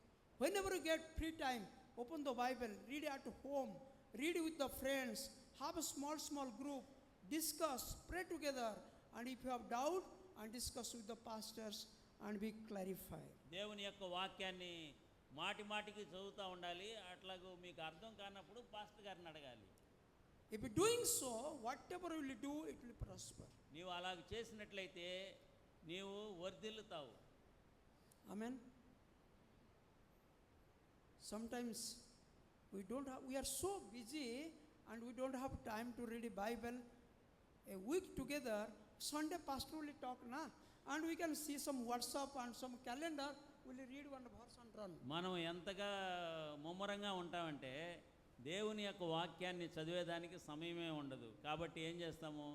Whenever you get free time, open the Bible, read at home, read with the friends, have a small group, discuss, pray together, and if you have doubt, and discuss with the pastors and be clarified. దేవుని యొక్క వాక్యాన్ని మాటికి చదువుతూ ఉండాలి. అట్లాగూ మీకు అర్థం కానప్పుడు pastor గారిని అడగాలి. If you doing so, whatever will you do, it will prosper. నీవు అలాగ చేసినట్లయితే నీవు వర్ధిల్లుతావు. Amen. Sometimes we are so busy and we don't have time to read the Bible. A week together, Sunday pastor will talk na, and we can see some WhatsApp and some calendar. We'll read one verse and run. మనం ఎంతగా ముమ్మరంగా ఉంటామంటే దేవుని యొక్క వాక్యాన్ని చదివేదానికి సమయమే ఉండదు. కాబట్టి ఏం చేస్తాము,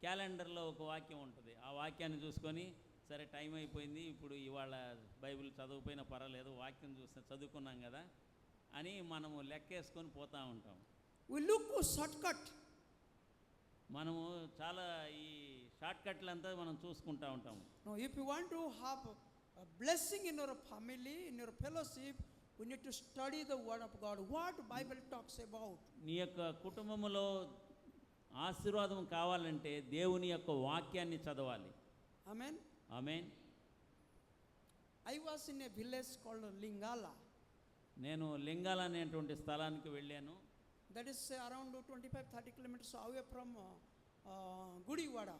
క్యాలెండర్లో ఒక వాక్యం ఉంటుంది, ఆ వాక్యాన్ని చూసుకొని సరే టైం అయిపోయింది, ఇప్పుడు ఇవాళ బైబిల్ చదవకపోయినా పర్వాలేదు, వాక్యం చూస్తే చదువుకున్నాం కదా అని మనము లెక్కేసుకొని పోతూ ఉంటాం. We look for shortcut. మనము చాలా ఈ షార్ట్ కట్లంతా మనం చూసుకుంటూ ఉంటాము. Now, if you want to have a blessing in your family, in your fellowship, we need to study the word of God. What Bible talks about. నీ యొక్క కుటుంబంలో ఆశీర్వాదం కావాలంటే దేవుని యొక్క వాక్యాన్ని చదవాలి. Amen. Amen. I was in a village called Lingala. నేను లింగాల అనేటువంటి స్థలానికి వెళ్ళాను. That is around 25-30 kilometers away from Gudiwada.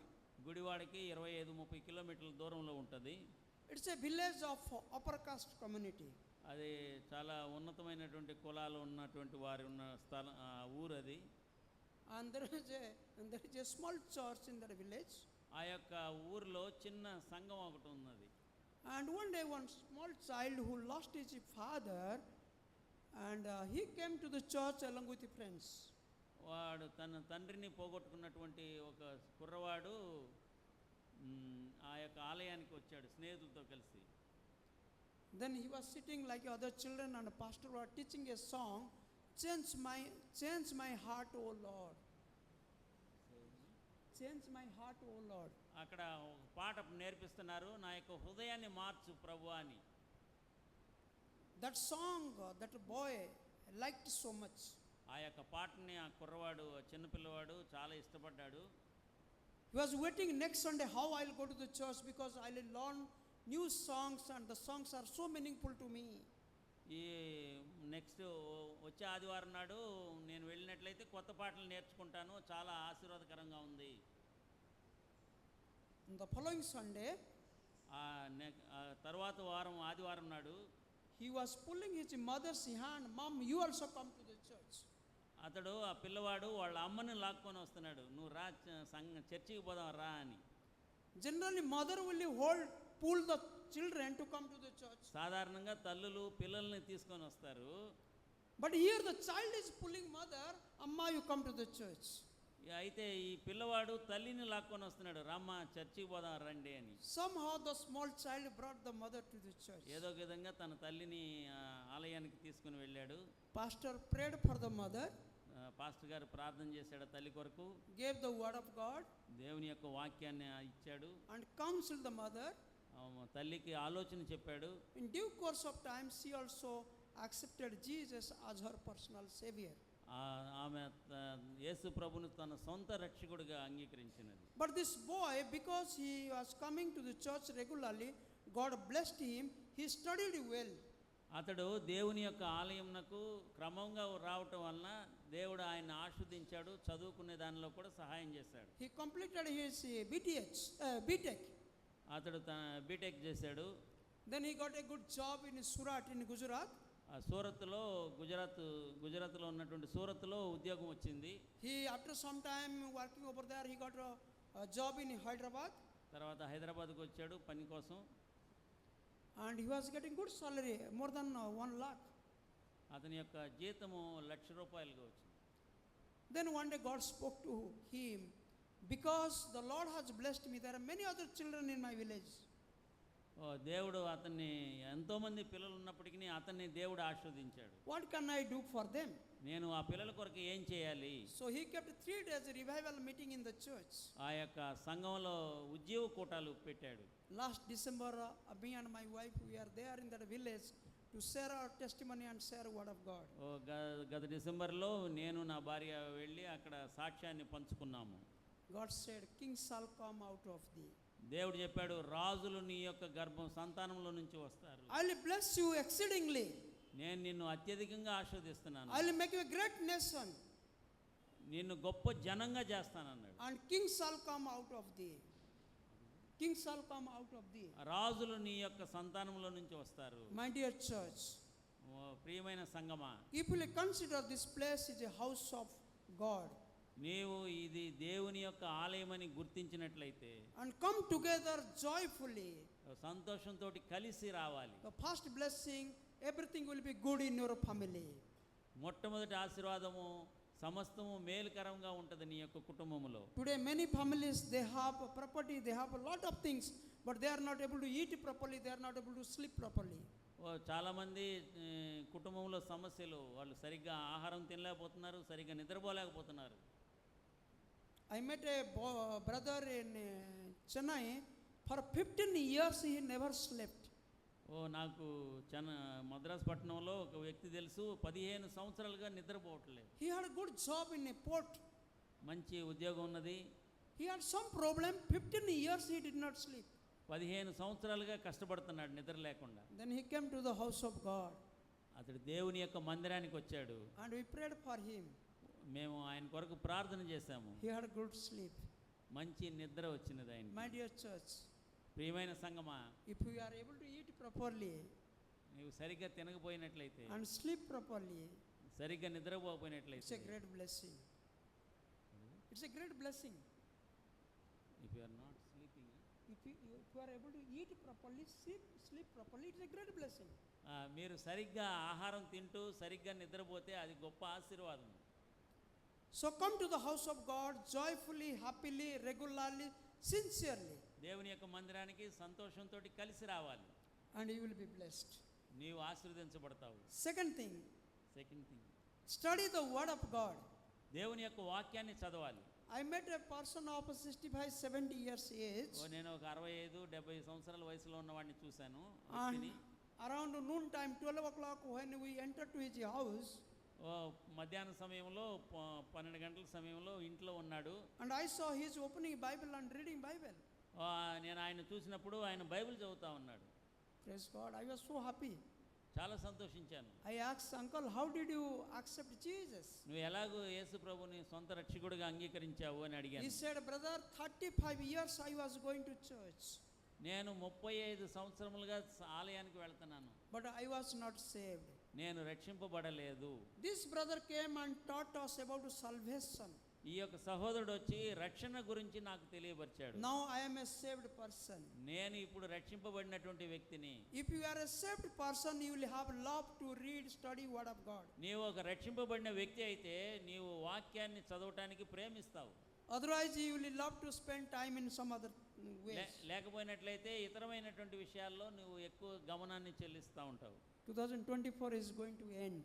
గుడివాడకి 25-30 కిలోమీటర్ల దూరంలో ఉంటుంది. It's a village of upper caste community. అది చాలా ఉన్నతమైనటువంటి కులాలు ఉన్నటువంటి వారు ఉన్న స్థలం, ఊరు అది. And there is a small church in that village. ఆ యొక్క ఊరిలో చిన్న సంఘం ఒకటి ఉన్నది. And one day one small child who lost his father, and he came to the church along with his friends. వాడు తన తండ్రిని పోగొట్టుకున్నటువంటి ఒక కుర్రవాడు ఆ యొక్క ఆలయానికి వచ్చాడు స్నేహితులతో కలిసి. Then he was sitting like other children, and the pastor was teaching a song, change my heart, O Lord. Change my heart, O Lord. అక్కడ ఒక పాట నేర్పిస్తున్నారు, నా యొక్క హృదయాన్ని మార్చు ప్రభువా అని. That song, that boy liked so much. ఆ యొక్క పాటని ఆ కుర్రవాడు, చిన్నపిల్లవాడు చాలా ఇష్టపడ్డాడు. He was waiting next Sunday how I'll go to the church because I'll learn new songs and the songs are so meaningful to me. ఈ next వచ్చే ఆదివారం నాడు నేను వెళ్ళినట్లయితే కొత్త పాటలు నేర్చుకుంటాను, చాలా ఆశీర్వాదకరంగా ఉంది. On the following Sunday, తర్వాత వారం ఆదివారం నాడు he was pulling his mother's hand, Mom, you also come to the church. అతడు ఆ పిల్లవాడు వాళ్ళ అమ్మని లాక్కొని వస్తున్నాడు, నువ్వు రా చర్చికి పోదాం రా అని. Generally mother will pull the children to come to the church. సాధారణంగా తల్లులు పిల్లల్ని తీసుకొని వస్తారు. But here the child is pulling mother, Amma, you come to the church. అయితే ఈ పిల్లవాడు తల్లిని లాక్కొని వస్తున్నాడు, రమ్మ చర్చికి పోదాం రండి అని. Somehow the small child brought the mother to the church. ఏదో ఒక విధంగా తన తల్లిని ఆలయానికి తీసుకుని వెళ్ళాడు. Pastor prayed for the mother. Pastor గారు ప్రార్థన చేశాడు తల్లి కొరకు, gave the word of God, దేవుని యొక్క వాక్యాన్ని ఇచ్చాడు, and counseled the mother. తల్లికి ఆలోచన చెప్పాడు. In due course of time she also accepted Jesus as her personal savior. ఆమె యేసు ప్రభును తన సొంత రక్షకుడిగా అంగీకరించినది. But this boy, because he was coming to the church regularly, God blessed him. He studied well. అతడు దేవుని యొక్క ఆలయంనకు క్రమంగా రావటం వలన దేవుడు ఆయన ఆశీర్వదించాడు, చదువుకునే దానిలో కూడా సహాయం చేశాడు. He completed his BTech. అతడు తన బీటెక్ చేశాడు. Then he got a good job in Surat in Gujarat. సూరత్లో గుజరాత్లో ఉన్నటువంటి సూరత్లో ఉద్యోగం వచ్చింది. He after some time working over there, he got a job in Hyderabad. తర్వాత హైదరాబాద్కు వచ్చాడు పని కోసం. And he was getting good salary, more than 1 lakh. అతని యొక్క జీతము ₹1,00,000 వచ్చింది. Then one day God spoke to him, because the Lord has blessed me, there are many other children in my village. దేవుడు అతన్ని ఎంతోమంది పిల్లలు ఉన్నప్పటికీ అతన్ని దేవుడు ఆశీర్వదించాడు. What can I do for them? నేను ఆ పిల్లల కొరకు ఏం చేయాలి? So he kept 3 days revival meeting in the church. ఆ యొక్క సంఘంలో ఉద్యోగ కూటాలు పెట్టాడు. Last December, me and my wife, we are there in that village to share our testimony and share word of God. గత డిసెంబర్లో నేను నా భార్య వెళ్ళి అక్కడ సాక్ష్యాన్ని పంచుకున్నాము. God said, kings shall come out of thee. దేవుడు చెప్పాడు, రాజులు నీ యొక్క గర్భం సంతానంలో నుంచి వస్తారు. I will bless you exceedingly. నేను నిన్ను అత్యధికంగా ఆశీర్వదిస్తున్నాను. I will make you a great nation. నిన్ను గొప్ప జనంగా చేస్తానన్నాడు. And kings shall come out of thee. Kings shall come out of thee. రాజులు నీ యొక్క సంతానంలో నుంచి వస్తారు. My dear church, ఓ ప్రియమైన సంగమా, if you will consider this place is a house of God నీవు ఇది దేవుని యొక్క ఆలయమని గుర్తించినట్లయితే and come together joyfully, సంతోషంతో కలిసి రావాలి. the first blessing, everything will be good in your family. మొట్టమొదటి ఆశీర్వాదము సమస్తము మేలుకరంగా ఉంటుంది నీ యొక్క కుటుంబంలో. Today many families, they have a property, they have a lot of things, but they are not able to eat properly, they are not able to sleep properly. చాలామంది కుటుంబంలో సమస్యలు, వాళ్ళు సరిగ్గా ఆహారం తినలేకపోతున్నారు, సరిగ్గా నిద్రపోలేకపోతున్నారు. I met a brother in Chennai. For 15 years he never slept. నాకు మద్రాస్ పట్టణంలో ఒక వ్యక్తి తెలుసు, 15 సంవత్సరాలుగా నిద్రపోవట్లేదు. He had a good job in a port. మంచి ఉద్యోగం ఉన్నది. He had some problem. 15 years he did not sleep. 15 సంవత్సరాలుగా కష్టపడుతున్నాడు నిద్ర లేకుండా. Then he came to the house of God. అతడు దేవుని యొక్క మందిరానికి వచ్చాడు. And we prayed for him. మేము ఆయన కొరకు ప్రార్థన చేశాము. He had good sleep. మంచి నిద్ర వచ్చినది ఆయన. My dear church, ప్రియమైన సంగమా, if we are able to eat properly నీవు సరిగ్గా తినకపోయినట్లయితే, and sleep properly, సరిగ్గా it's నిద్రపోకపోయినట్లయితే, a great blessing. It's a great blessing. if you are not sleeping, If you are able to eat properly, sleep properly, it's a great blessing. మీరు సరిగ్గా ఆహారం తింటూ సరిగ్గా నిద్రపోతే అది గొప్ప ఆశీర్వాదం. So come to the house of God joyfully, happily, regularly, sincerely, దేవుని యొక్క మందిరానికి సంతోషంతో కలిసి రావాలి. and you will be blessed. నీవు ఆశీర్వదించబడతావు. Second thing, second thing, study the word of God. దేవుని యొక్క వాక్యాన్ని చదవాలి. I met a person of 65, 70 years age, నేను ఒక 65-70 సంవత్సరాల వయసులో ఉన్నవాడిని చూశాను. and around noon time, 12 o'clock, when we entered to his house, మధ్యాహ్నం సమయంలో 12 గంటల సమయంలో ఇంట్లో ఉన్నాడు. and I saw he is opening Bible and reading Bible. నేను ఆయన చూసినప్పుడు ఆయన బైబిల్ చదువుతా ఉన్నాడు. Praise God, I was so happy. చాలా సంతోషించాను. I asked, uncle, how did you accept Jesus? నువ్వు ఎలాగో యేసు ప్రభుని సొంత రక్షకుడిగా అంగీకరించావు అని He అడిగాను. said, brother, 35 years I was going to church, నేను 35 సంవత్సరములుగా ఆలయానికి వెళ్తున్నాను, but I was not saved. నేను రక్షింపబడలేదు. This brother came and taught us about salvation. ఈ యొక్క సహోదరుడు వచ్చి రక్షణ గురించి నాకు తెలియపరిచాడు. Now I am a saved person. నేను ఇప్పుడు రక్షింపబడినటువంటి వ్యక్తిని. If you are a saved person, you will have love to read, study word of God. నీవు ఒక రక్షింపబడిన వ్యక్తి అయితే నీవు వాక్యాన్ని చదవటానికి ప్రేమిస్తావు. Otherwise, you will love to spend time in some other ways. లేకపోయినట్లయితే ఇతరమైనటువంటి విషయాల్లో నువ్వు ఎక్కువ గమనాన్ని చెల్లిస్తూ ఉంటావు. 2024 is going to end.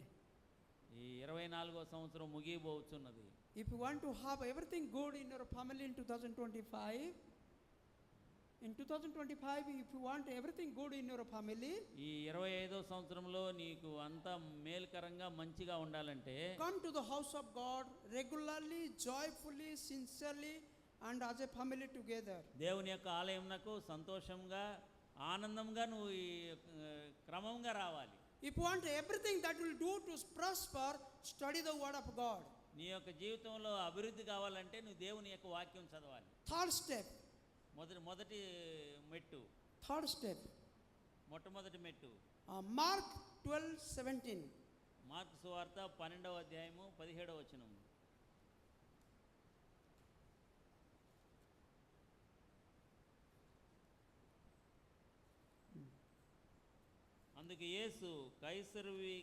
ఈ 24వ సంవత్సరం ముగియబోతున్నది. If you want to have everything good in your family in 2025, if you want everything good in your family, ఈ 25వ సంవత్సరంలో నీకు అంతా మేలుకరంగా మంచిగా ఉండాలంటే come to the house of God regularly, joyfully, sincerely, and as a family together. దేవుని యొక్క ఆలయంనకు సంతోషంగా ఆనందంగా నువ్వు ఈ క్రమంగా రావాలి. If you want everything that will do to prosper, study the word of God. నీ యొక్క జీవితంలో అభివృద్ధి కావాలంటే నువ్వు దేవుని యొక్క వాక్యం చదవాలి. Third step. మొదటి మెట్టు. Third step. మొట్టమొదటి మెట్టు. Mark 12:17. మార్కు సువార్త 12వ అధ్యాయము 17వ వచనం. అందుకు యేసు,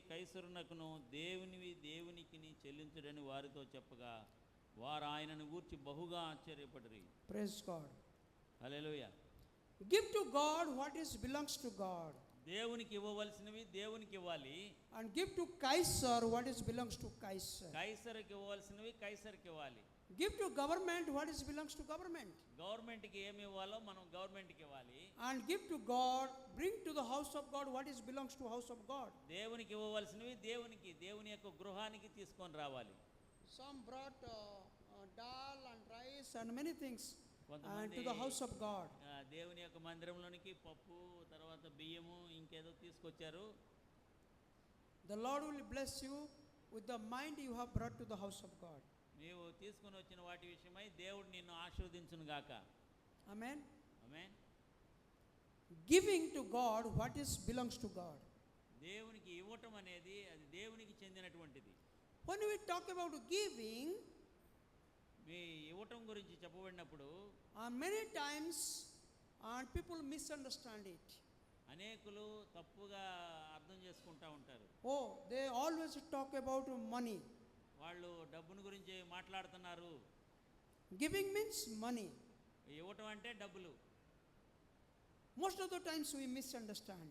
కైసరునకును దేవునివి దేవునికిని చెల్లించుడని వారితో చెప్పగా వారు ఆయనను గూర్చి బహుగా ఆశ్చర్యపడిరి. Praise God. Hallelujah. Give to God what is belongs to God. దేవునికి ఇవ్వవలసినవి దేవునికి ఇవ్వాలి. And give to Caesar what is belongs to Caesar. కైసరుకి ఇవ్వవలసినవి కైసరుకి ఇవ్వాలి. Give to government what is belongs to government. గవర్నమెంట్కి ఏమి ఇవ్వాలో మనం గవర్నమెంట్కి ఇవ్వాలి. And give to God, bring to the house of God what is belongs to house of God. దేవునికి ఇవ్వవలసినవి దేవుని యొక్క గృహానికి తీసుకొని రావాలి. Some brought dal and rice and many things కొంతమంది to the house of God. దేవుని యొక్క మందిరంలోనికి పప్పు, తర్వాత బియ్యము, ఇంకేదో తీసుకొచ్చారు. The Lord will bless you with the mind you have brought to the house of God. నీవు తీసుకొని వచ్చిన వాటి విషయమై దేవుడు నిన్ను ఆశీర్వదించును గాక. Amen. Amen. Giving to God what is belongs to God. దేవునికి ఇవ్వటం అనేది అది దేవునికి చెందినటువంటిది. When we talk about giving, మీ ఇవ్వటం గురించి చెప్పబడినప్పుడు many times people misunderstand it. అనేకులు తప్పుగా అర్థం చేసుకుంటా ఉంటారు. Oh, they always talk about money. వాళ్ళు డబ్బును గురించి మాట్లాడుతున్నారు. Giving means money. ఇవ్వటం అంటే డబ్బులు. Most of the times we misunderstand.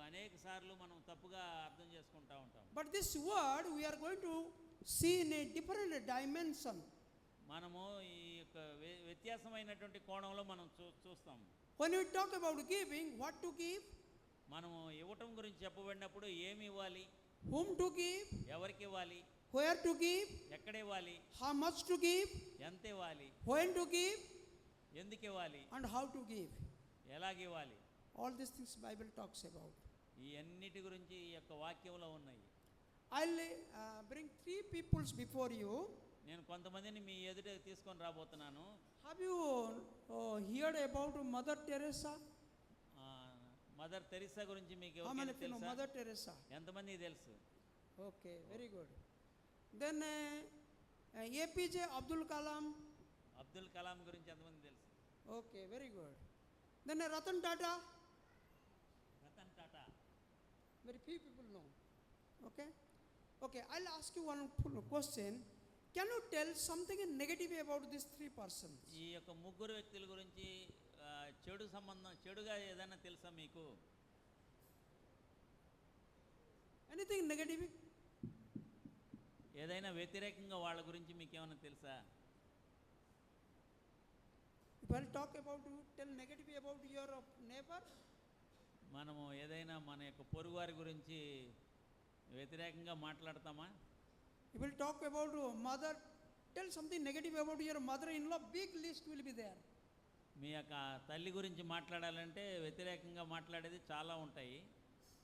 అనేక సార్లు మనం తప్పుగా అర్థం చేసుకుంటా ఉంటాం. But this word we are going to see in a different dimension. మనము ఈ యొక్క వ్యత్యాసమైనటువంటి కోణంలో మనం చూస్తాం. When we talk about giving, what to give? మనము ఇవ్వటం గురించి చెప్పబడినప్పుడు ఏమి ఇవ్వాలి, whom to give, ఎవరికి ఇవ్వాలి, where to give, ఎక్కడ ఇవ్వాలి, how much to give, ఎంత ఇవ్వాలి, when to give, ఎందుకు ఇవ్వాలి, and how to give. ఎలాగ ఇవ్వాలి. All these things Bible talks about. ఈ అన్నిటి గురించి ఈ యొక్క వాక్యంలో ఉన్నాయి. I'll bring 3 peoples before you. నేను కొంతమందిని మీ ఎదుట తీసుకొని రాబోతున్నాను. Have you heard about Mother Teresa? Mother Teresa గురించి మీకు How many of you know తెలుసా? Mother Teresa? ఎంతమందికి తెలుసు? Okay, very good. Then APJ Abdul Kalam. Abdul Kalam గురించి ఎంతమంది తెలుసు? Okay, very good. Then Ratan Tata. Ratan Tata. Very few people know. Okay. Okay, I'll ask you one question. Can you tell something negative about these 3 persons? ఈ యొక్క ముగ్గురు వ్యక్తుల గురించి చెడుగా ఏదైనా తెలుసా మీకు? Anything negative? ఏదైనా వ్యతిరేకంగా వాళ్ళ గురించి మీకు ఏమైనా తెలుసా? If I'll talk about you, tell negative about your neighbor. మనము ఏదైనా మన యొక్క పొరుగువారి గురించి వ్యతిరేకంగా మాట్లాడతామా? If we'll talk about mother, tell something negative about your mother-in-law, big list will be there. మీ యొక్క తల్లి గురించి మాట్లాడాలంటే వ్యతిరేకంగా మాట్లాడేది చాలా ఉంటాయి.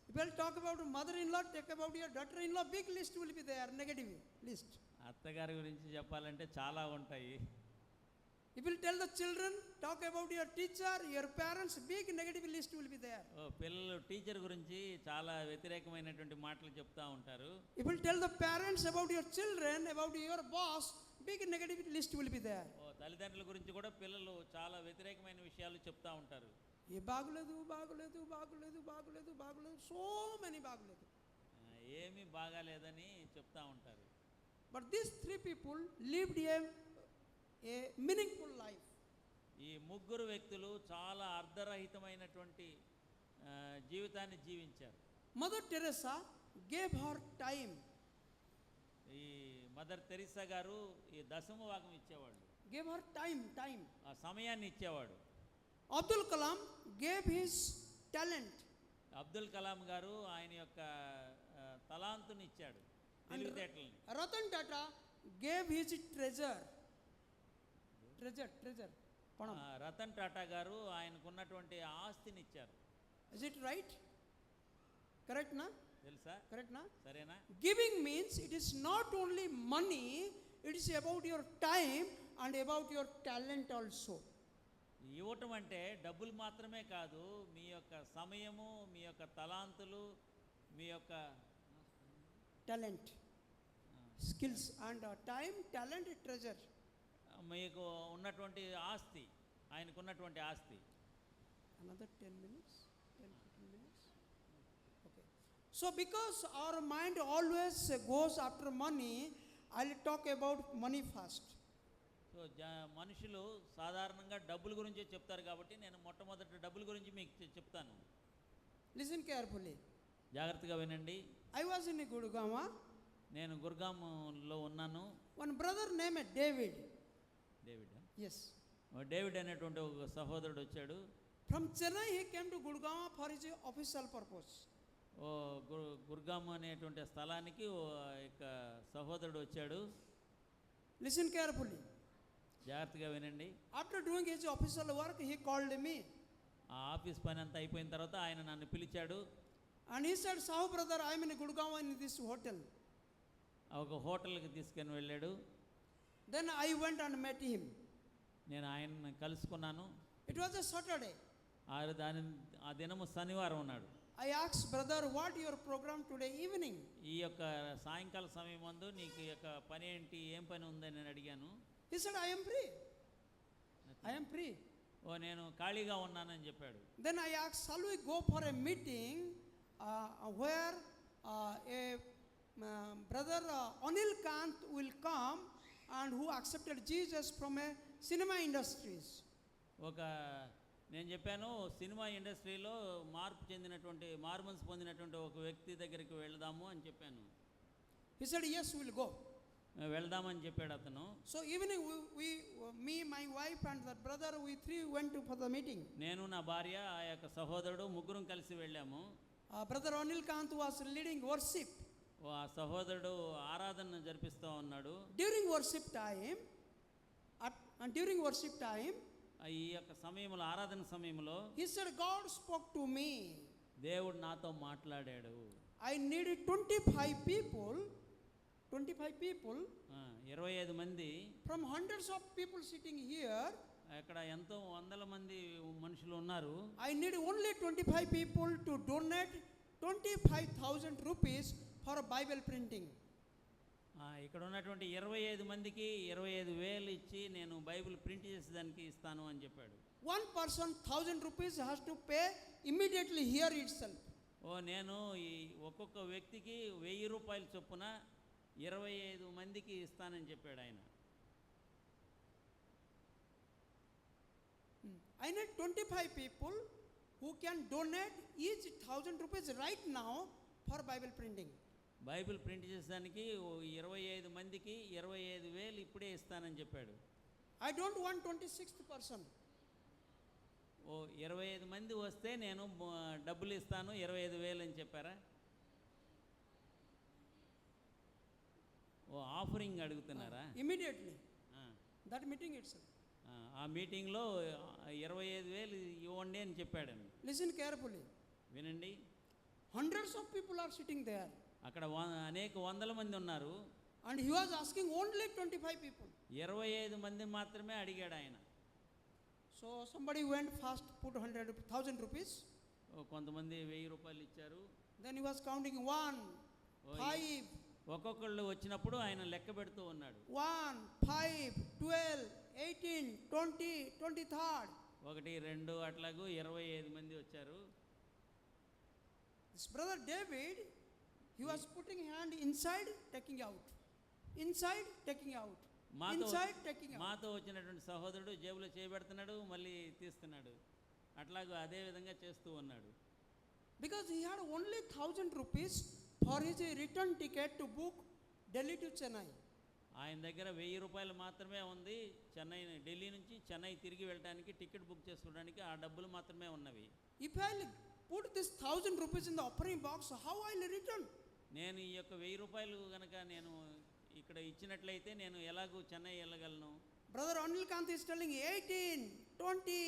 If we'll talk about mother-in-law, talk about your daughter-in-law, big list will be there, negative list. అత్తగారి గురించి చెప్పాలంటే చాలా ఉంటాయి. If we'll tell the children, talk about your teacher, your parents, big negative list will be there. పిల్లలు teacher గురించి చాలా వ్యతిరేకమైనటువంటి మాటలు చెప్తా ఉంటారు. If we'll tell the parents about your children, about your boss, big negative list will be there. తల్లిదండ్రుల గురించి కూడా పిల్లలు చాలా వ్యతిరేకమైన విషయాలు చెప్తా ఉంటారు. ఏ బాగులేదు బాగులేదు బాగులేదు బాగులేదు బాగులేదు, సో మెనీ బాగులేదు. ఏమీ బాగాలేదని చెప్తా ఉంటారు. But these 3 people lived a meaningful life. ఈ ముగ్గురు వ్యక్తులు చాలా అర్ధరహితమైనటువంటి జీవితాన్ని జీవించారు. Mother Teresa gave her time. ఈ మదర్ తెరిసా గారు ఈ దశమ భాగం ఇచ్చేవాళ్ళు. Gave her time. ఆ సమయాన్ని ఇచ్చేవాడు. Abdul Kalam gave his talent. Abdul Kalam గారు ఆయన యొక్క తలాంతుని ఇచ్చాడు, తెలివితేటల్ని. Ratan Tata gave his treasure. Panam. Ratan Tata గారు ఆయనకున్నటువంటి ఆస్తిని ఇచ్చారు. Is it right? Correct na? తెలుసా? Correct na? సరేనా? Giving means it is not only money, it is about your time and about your talent also. ఇవ్వటం అంటే డబ్బులు మాత్రమే కాదు, మీ యొక్క సమయము, మీ యొక్క తలాంతులు, మీ యొక్క Talent, skills and time, talent, treasure. మీకు ఉన్నటువంటి ఆస్తి, ఆయనకున్నటువంటి ఆస్తి. Another 10 minutes, 10-15 minutes. Okay. So because our mind always goes after money, I'll talk about money first. So మనుషులు సాధారణంగా డబ్బుల గురించే చెప్తారు కాబట్టి నేను మొట్టమొదటి డబ్బుల గురించి మీకు చెప్తాను. Listen carefully. జాగ్రత్తగా వినండి. I was in Gurgaon. నేను గుర్గాంలో ఉన్నాను. One brother named David. David Yes. David అనేటువంటి ఒక సహోదరుడు వచ్చాడు. From Chennai, he came to Gurgaon for his official purpose. ఓ గుర్గామ్ అనేటువంటి స్థలానికి ఓ యొక్క సహోదరుడు వచ్చాడు. Listen carefully. జాగ్రత్తగా వినండి. After doing his official work, he called me. ఆ ఆఫీస్ పని అంతా అయిపోయిన తర్వాత ఆయన నన్ను పిలిచాడు. And he said, Sahu brother, I am in Gurgaon in this hotel. ఒక హోటల్కి తీసుకొని వెళ్ళాడు. Then I went and met him. నేను ఆయన్ని కలుసుకున్నాను. It was a Saturday. ఆ దినము శనివారం ఉన్నాడు. I asked, brother, what your program today evening? ఈ యొక్క సాయంకాల సమయం ముందు నీకు ఈ యొక్క పని ఏంటి, ఏం పని ఉందని నేను అడిగాను. He said, I am free. I am free. ఓ నేను ఖాళీగా ఉన్నానని చెప్పాడు. Then I asked, shall we go for a meeting where a brother Anil Kant will come and who accepted Jesus from a cinema industries. ఒక నేను చెప్పాను, cinema ఇండస్ట్రీలో మారుమనసు పొందినటువంటి ఒక వ్యక్తి దగ్గరికి వెళ్దాము అని చెప్పాను. He said, yes, we will go. వెళ్దామని చెప్పాడు అతను. So evening me, my wife and that brother, we three went for the meeting. నేను, నా భార్య, ఆ యొక్క సహోదరుడు ముగ్గురం కలిసి వెళ్ళాము. Brother Anil Kant was leading worship. ఆ సహోదరుడు ఆరాధన జరిపిస్తూ ఉన్నాడు. During worship time, ఈ యొక్క సమయంలో, ఆరాధన సమయంలో he said, God spoke to me. దేవుడు నాతో మాట్లాడాడు. I needed 25 people, 25 మంది, from hundreds of people sitting here. అక్కడ ఎంతో వందల మంది మనుషులు ఉన్నారు. I need only 25 people to donate 25,000 rupees for Bible printing. ఇక్కడ ఉన్నటువంటి 25 మందికి 25,000 ఇచ్చి నేను బైబిల్ ప్రింట్ చేసేదానికి ఇస్తాను అని చెప్పాడు. One person 1,000 rupees has to pay immediately here itself. నేను ఈ ఒక్కొక్క వ్యక్తికి 1,000 రూపాయల చొప్పున 25 మందికి ఇస్తానని చెప్పాడు ఆయన. I need 25 people who can donate each 1,000 rupees right now for Bible printing. Bible print చేసేదానికి 25 మందికి 25,000 ఇప్పుడే ఇస్తానని చెప్పాడు. I don't want 26th person. 25 మంది వస్తే నేను డబ్బులు ఇస్తాను 25,000 అని చెప్పారా? ఆఫరింగ్ అడుగుతున్నారా? Immediately. That meeting itself. ఆ మీటింగ్లో 25,000 ఇవ్వండి అని చెప్పాడు. Listen carefully. వినండి. Hundreds of people are sitting there. అక్కడ అనేక వందల మంది ఉన్నారు. And he was asking only 25 people. 25 మంది మాత్రమే అడిగాడు ఆయన. So somebody went fast, put 100,000 rupees. కొంతమంది 1,000 రూపాయలు ఇచ్చారు. Then he was counting 1, 5. ఒక్కొక్కళ్ళు వచ్చినప్పుడు ఆయన లెక్క పెడుతూ ఉన్నాడు. 1, 5, 12, 18, 20, 23rd. 1, 2 అట్లాగూ 25 మంది వచ్చారు. This brother David, he was putting hand inside, taking out. Inside, taking out. Inside, taking out. మాతో వచ్చినటువంటి సహోదరుడు జేబులో చేయబెడుతున్నాడు, మళ్ళీ తీస్తున్నాడు. అట్లాగూ అదే విధంగా చేస్తూ ఉన్నాడు. Because he had only 1,000 rupees for his return ticket to book Delhi to Chennai. ఆయన దగ్గర 1,000 రూపాయలు మాత్రమే ఉంది. ఢిల్లీ నుంచి చెన్నై తిరిగి వెళ్ళడానికి టికెట్ బుక్ చేసుకోవడానికి ఆ డబ్బులు మాత్రమే ఉన్నవి. If I put this 1,000 rupees in the offering box, how I will return? నేను ఈ యొక్క 1,000 రూపాయలు కనుక నేను ఇక్కడ ఇచ్చినట్లయితే నేను ఎలాగూ చెన్నై వెళ్ళగలను? Brother Anil Kant is telling 18, 20,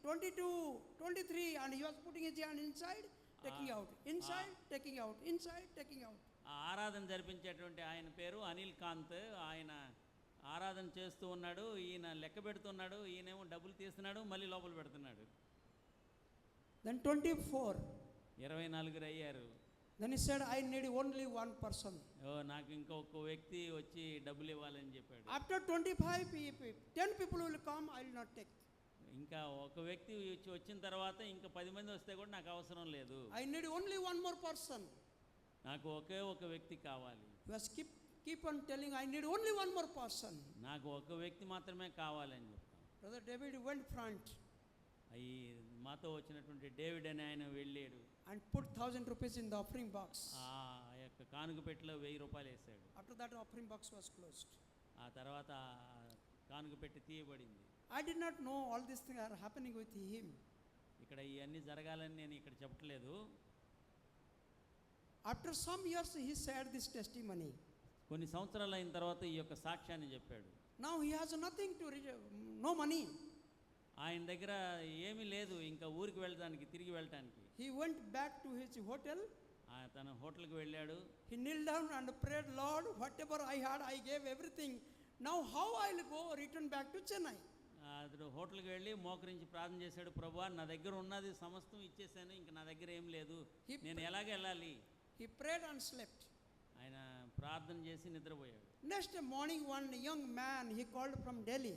22, 23, and he was putting his hand inside, taking out, inside, taking out, inside, taking out. ఆ ఆరాధన జరిపించేటువంటి ఆయన పేరు అనిల్ కాంత్. ఆయన ఆరాధన చేస్తూ ఉన్నాడు, ఈయన లెక్క పెడుతున్నాడు, ఈయనేమో డబ్బులు తీస్తున్నాడు, మళ్ళీ లోపల పెడుతున్నాడు. Then 24. 24 అయ్యారు. Then he said, I need only one person. నాకు ఇంకొక వ్యక్తి వచ్చి డబ్బులు ఇవ్వాలని చెప్పాడు. After 25 people, 10 people will come, I will not take. ఇంకా ఒక వ్యక్తి వచ్చిన తర్వాత ఇంకా 10 మంది వస్తే కూడా నాకు అవసరం లేదు. I need only one more person. నాకు ఒకే ఒక వ్యక్తి కావాలి. You must keep on telling, I need only one more person. నాకు ఒక వ్యక్తి మాత్రమే కావాలని చెప్తాను. Brother David went front. మాతో వచ్చినటువంటి డేవిడ్ అని ఆయన వెళ్ళాడు. And put 1,000 rupees in the offering box. ఆ యొక్క కానుక పెట్టెలో 1,000 రూపాయలు వేసాడు. After that, offering box was closed. ఆ తర్వాత కానుక పెట్టి తీయబడింది. I did not know all these things are happening with him. ఇక్కడ ఇవన్నీ జరగాలని నేను ఇక్కడ చెప్పట్లేదు. After some years, he shared this testimony. కొన్ని సంవత్సరాలు అయిన తర్వాత ఈ యొక్క సాక్ష్యాన్ని చెప్పాడు. Now he has nothing to no money. ఆయన దగ్గర ఏమీ లేదు ఇంకా ఊరికి వెళ్ళడానికి, తిరిగి వెళ్ళటానికి. He went back to his hotel. తన హోటల్కి వెళ్ళాడు. He knelt down and prayed, Lord, whatever I had, I gave everything. Now how I'll go return back to Chennai? అతడు హోటల్కి వెళ్ళి మోకరించి ప్రార్థన చేశాడు. ప్రభువా, నా దగ్గర ఉన్నది సమస్తం ఇచ్చేసాను, ఇంకా నా దగ్గర ఏం లేదు, నేను ఎలాగ వెళ్ళాలి? He prayed and slept. ఆయన ప్రార్థన చేసి నిద్రపోయాడు. Next morning, one young man, he called from Delhi.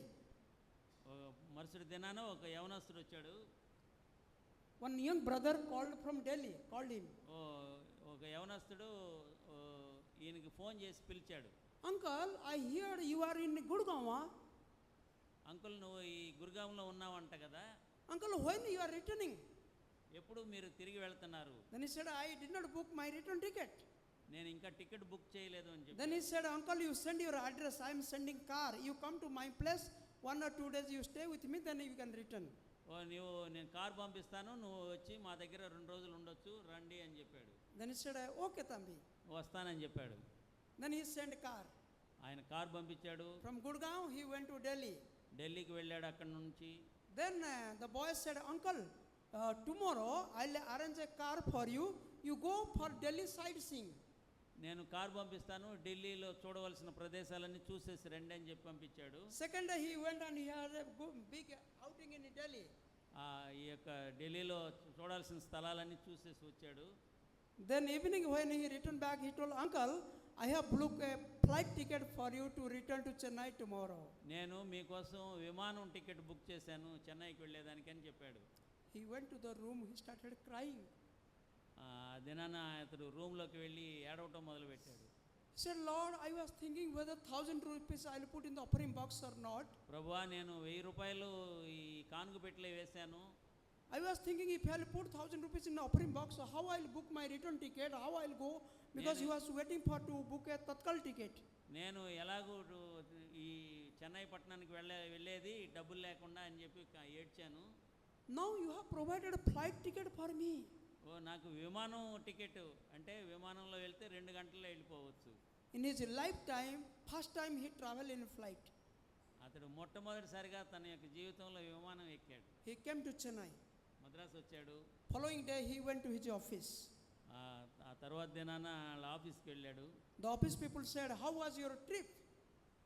మరుసటి దినాన ఒక యవనస్తుడు వచ్చాడు. One young brother called from Delhi, called him. ఒక యవనస్తుడు ఈయనకి ఫోన్ చేసి పిలిచాడు. Uncle, I heard you are in Gurgaon. Uncle, నువ్వు ఈ గురుగాంలో ఉన్నావంట కదా. Uncle, when you are returning? ఎప్పుడు మీరు తిరిగి వెళ్తున్నారు? Then he said, I did not book my return ticket. నేను ఇంకా టికెట్ బుక్ చేయలేదు అని చెప్పి. Then he said, Uncle, you send your address, I am sending car. You come to my place, 1 or 2 days you stay with me, then you can return. నేను car పంపిస్తాను, నువ్వు వచ్చి మా దగ్గర 2 రోజులు ఉండొచ్చు, రండి అని చెప్పాడు. Then he said, okay, Thambi. వస్తానని చెప్పాడు. Then he sent car. ఆయన కార్ పంపించాడు. From Gurgaon, he went to Delhi. ఢిల్లీకి వెళ్ళాడు. అక్కడ నుంచి Then the boy said, Uncle, tomorrow I'll arrange a car for you. You go for Delhi sightseeing. నేను car పంపిస్తాను, ఢిల్లీలో చూడవలసిన ప్రదేశాలన్నీ చూసేసి రండి అని చెప్పి పంపించాడు. Second day he went and he had a big outing in Delhi. ఈ యొక్క ఢిల్లీలో చూడాల్సిన స్థలాలన్నీ చూసేసి వచ్చాడు. Then evening when he returned back, he told, Uncle, I have booked a flight ticket for you to return to Chennai tomorrow. నేను మీకోసం విమానం ticket book చేశాను చెన్నైకి వెళ్ళేదానికి అని చెప్పాడు. He went to the room, he started crying. దినాన అతడు రూమ్లోకి వెళ్ళి ఏడవటం మొదలుపెట్టాడు. He said, Lord, I was thinking whether 1,000 rupees I'll put in the offering box or not. ప్రభువా, నేను 1000 రూపాయలు ఈ కానుక పెట్టెలో వేశాను. I was thinking if I'll put 1,000 rupees in the offering box, so how I'll book my return ticket, how I'll go, because he was waiting for to book a Tatkal ticket. నేను ఎలాగూ ఈ చెన్నై పట్టణానికి వెళ్ళేది డబ్బులు లేకుండా అని చెప్పి ఏడ్చాను. Now you have provided a flight ticket for me. నాకు విమానం టికెట్ అంటే విమానంలో వెళ్తే 2 గంటల్లో వెళ్ళిపోవచ్చు. In his lifetime, first time he traveled in flight. అతడు మొట్టమొదటిసారిగా తన యొక్క జీవితంలో విమానం ఎక్కాడు. He came to Chennai. Madras వచ్చాడు. Following day he went to his office. ఆ తర్వాత దినాన వాళ్ళ ఆఫీస్కి వెళ్ళాడు. The office people said, how was your trip?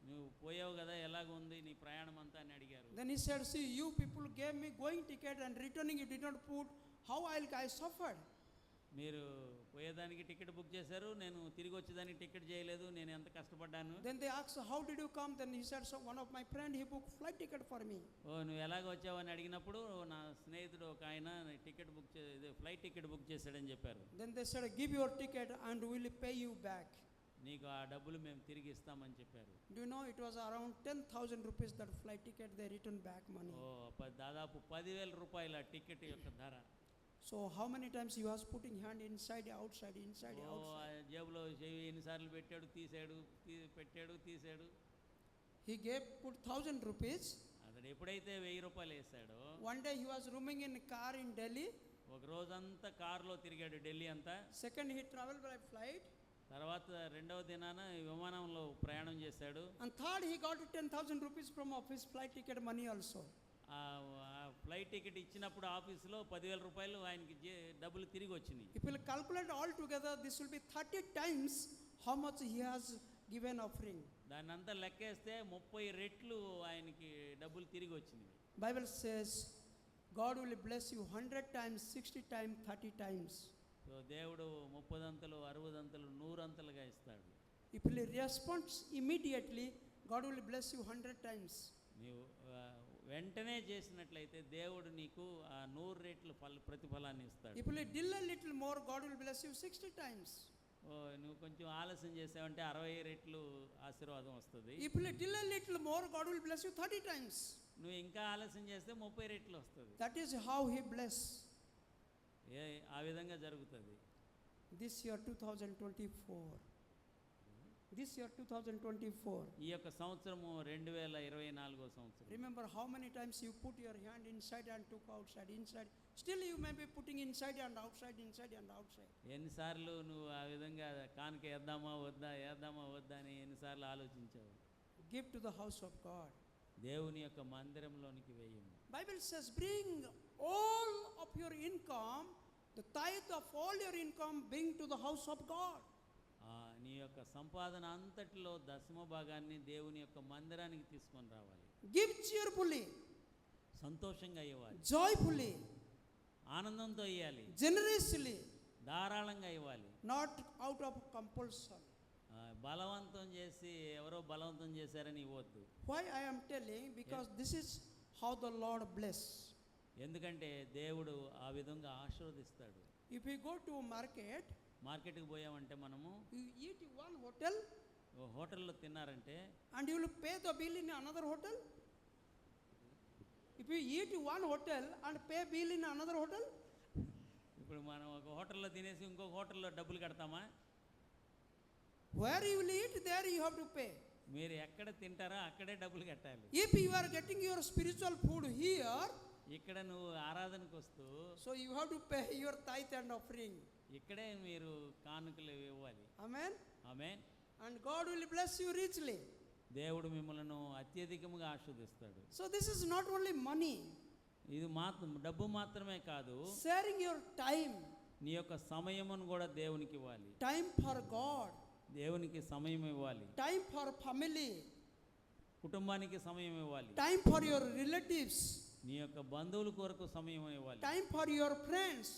నువ్వు పోయావు కదా, ఎలాగ ఉంది నీ ప్రయాణం అంతా అని అడిగారు. Then he said, see, you people gave me going ticket and returning you did not put, how I suffered. మీరు పోయేదానికి టికెట్ బుక్ చేశారు, నేను తిరిగి వచ్చేదానికి టికెట్ చేయలేదు, నేను ఎంత కష్టపడ్డాను. Then they asked, how did you come? Then he said, so one of my friend he booked flight ticket for me. నువ్వు ఎలాగ వచ్చావని అడిగినప్పుడు నా స్నేహితుడు ఒక ఆయన ticket book flight ticket book చేశాడని చెప్పారు. Then they said, give your ticket and we will pay you back. నీకు ఆ డబ్బులు మేము తిరిగి ఇస్తామని చెప్పారు. Do you know it was around 10,000 rupees that flight ticket, they returned back money. దాదాపు 10,000 రూపాయల టికెట్ యొక్క ధర. So how many times he was putting hand inside, outside, inside, outside. జేబులో ఎన్నిసార్లు పెట్టాడు, తీసాడు, పెట్టాడు, తీసాడు. He put 1,000 rupees. అతడు ఎప్పుడైతే 1000 రూపాయలు వేసాడో, one day he was roaming in a car in Delhi. ఒక రోజంతా కారులో తిరిగాడు ఢిల్లీ అంతా. Second he traveled by flight. తర్వాత రెండవ దినాన విమానంలో ప్రయాణం చేశాడు. And third he got 10,000 rupees from office flight ticket money also. Flight ticket ఇచ్చినప్పుడు ఆఫీసులో 10,000 రూపాయలు ఆయనకి డబ్బులు తిరిగి వచ్చినాయి. If you calculate all together, this will be 30 times how much he has given offering. దాన్ని అంతా లెక్కేస్తే 30 రెట్లు ఆయనకి డబ్బులు తిరిగి వచ్చినాయి. Bible says God will bless you 100 times, 60 times, 30 times. So దేవుడు 30 అంతలు, 60 అంతలు, 100 అంతలుగా ఇస్తాడు. If you respond immediately, God will bless you 100 times. నీవు వెంటనే చేసినట్లయితే దేవుడు నీకు 100 రెట్లు ప్రతిఫలాన్ని ఇస్తాడు. If you delay a little more, God will bless you 60 times. నువ్వు కొంచెం ఆలస్యం చేసావంటే 60 రెట్లు ఆశీర్వాదం వస్తుంది. If you delay a little more, God will bless you 30 times. నువ్వు ఇంకా ఆలస్యం చేస్తే 30 రెట్లు వస్తుంది. That is how he bless. ఆ విధంగా జరుగుతుంది. This year 2024. This year 2024. ఈ యొక్క సంవత్సరము 2024 సంవత్సరం. Remember how many times you put your hand inside and took outside, inside. Still you may be putting inside and outside, inside and outside. ఎన్నిసార్లు నువ్వు ఆ విధంగా కానుక వేద్దామా వద్దా అని ఎన్నిసార్లు ఆలోచించావు? Give to the house of God. దేవుని యొక్క మందిరంలోనికి వేయము. Bible says, bring all of your income, the tithe of all your income, bring to the house of God. నీ యొక్క సంపాదన అంతటిలో దశమ భాగాన్ని దేవుని యొక్క మందిరానికి తీసుకొని రావాలి. Give cheerfully, సంతోషంగా ఇవ్వాలి, joyfully, ఆనందంతో ఇవ్వాలి, generously, ధారాళంగా ఇవ్వాలి, not out of compulsion. బలవంతం చేసి ఎవరో బలవంతం చేశారని ఇవ్వద్దు. Why I am telling? Because this is how the Lord bless. ఎందుకంటే దేవుడు ఆ విధంగా ఆశీర్వదిస్తాడు. If we go to a market, మార్కెట్కి పోయామంటే మనము you eat in one hotel హోటల్లో తిన్నారంటే and you will pay the bill in another hotel. If you eat in one hotel and pay bill in another hotel, ఇప్పుడు మనం ఒక హోటల్లో తినేసి ఇంకొక హోటల్లో డబ్బులు కడతామా? where you will eat, there you have to pay. మీరు ఎక్కడ తింటారో అక్కడే డబ్బులు కట్టాలి. If you are getting your spiritual food here, ఇక్కడ నువ్వు ఆరాధనకు వస్తూ so you have to pay your tithe and offering. ఇక్కడే మీరు కానుకలు ఇవ్వాలి. Amen. Amen. And God will bless you richly. దేవుడు మిమ్మల్ని అత్యధికముగా ఆశీర్వదిస్తాడు. So this is not only money. ఇది డబ్బు మాత్రమే కాదు, Sharing your time, నీ యొక్క సమయమును కూడా దేవునికి ఇవ్వాలి. time for God, దేవునికి సమయం ఇవ్వాలి, time for family, కుటుంబానికి సమయం ఇవ్వాలి, time for your relatives, నీ యొక్క బంధువుల కొరకు సమయం ఇవ్వాలి, time for your friends,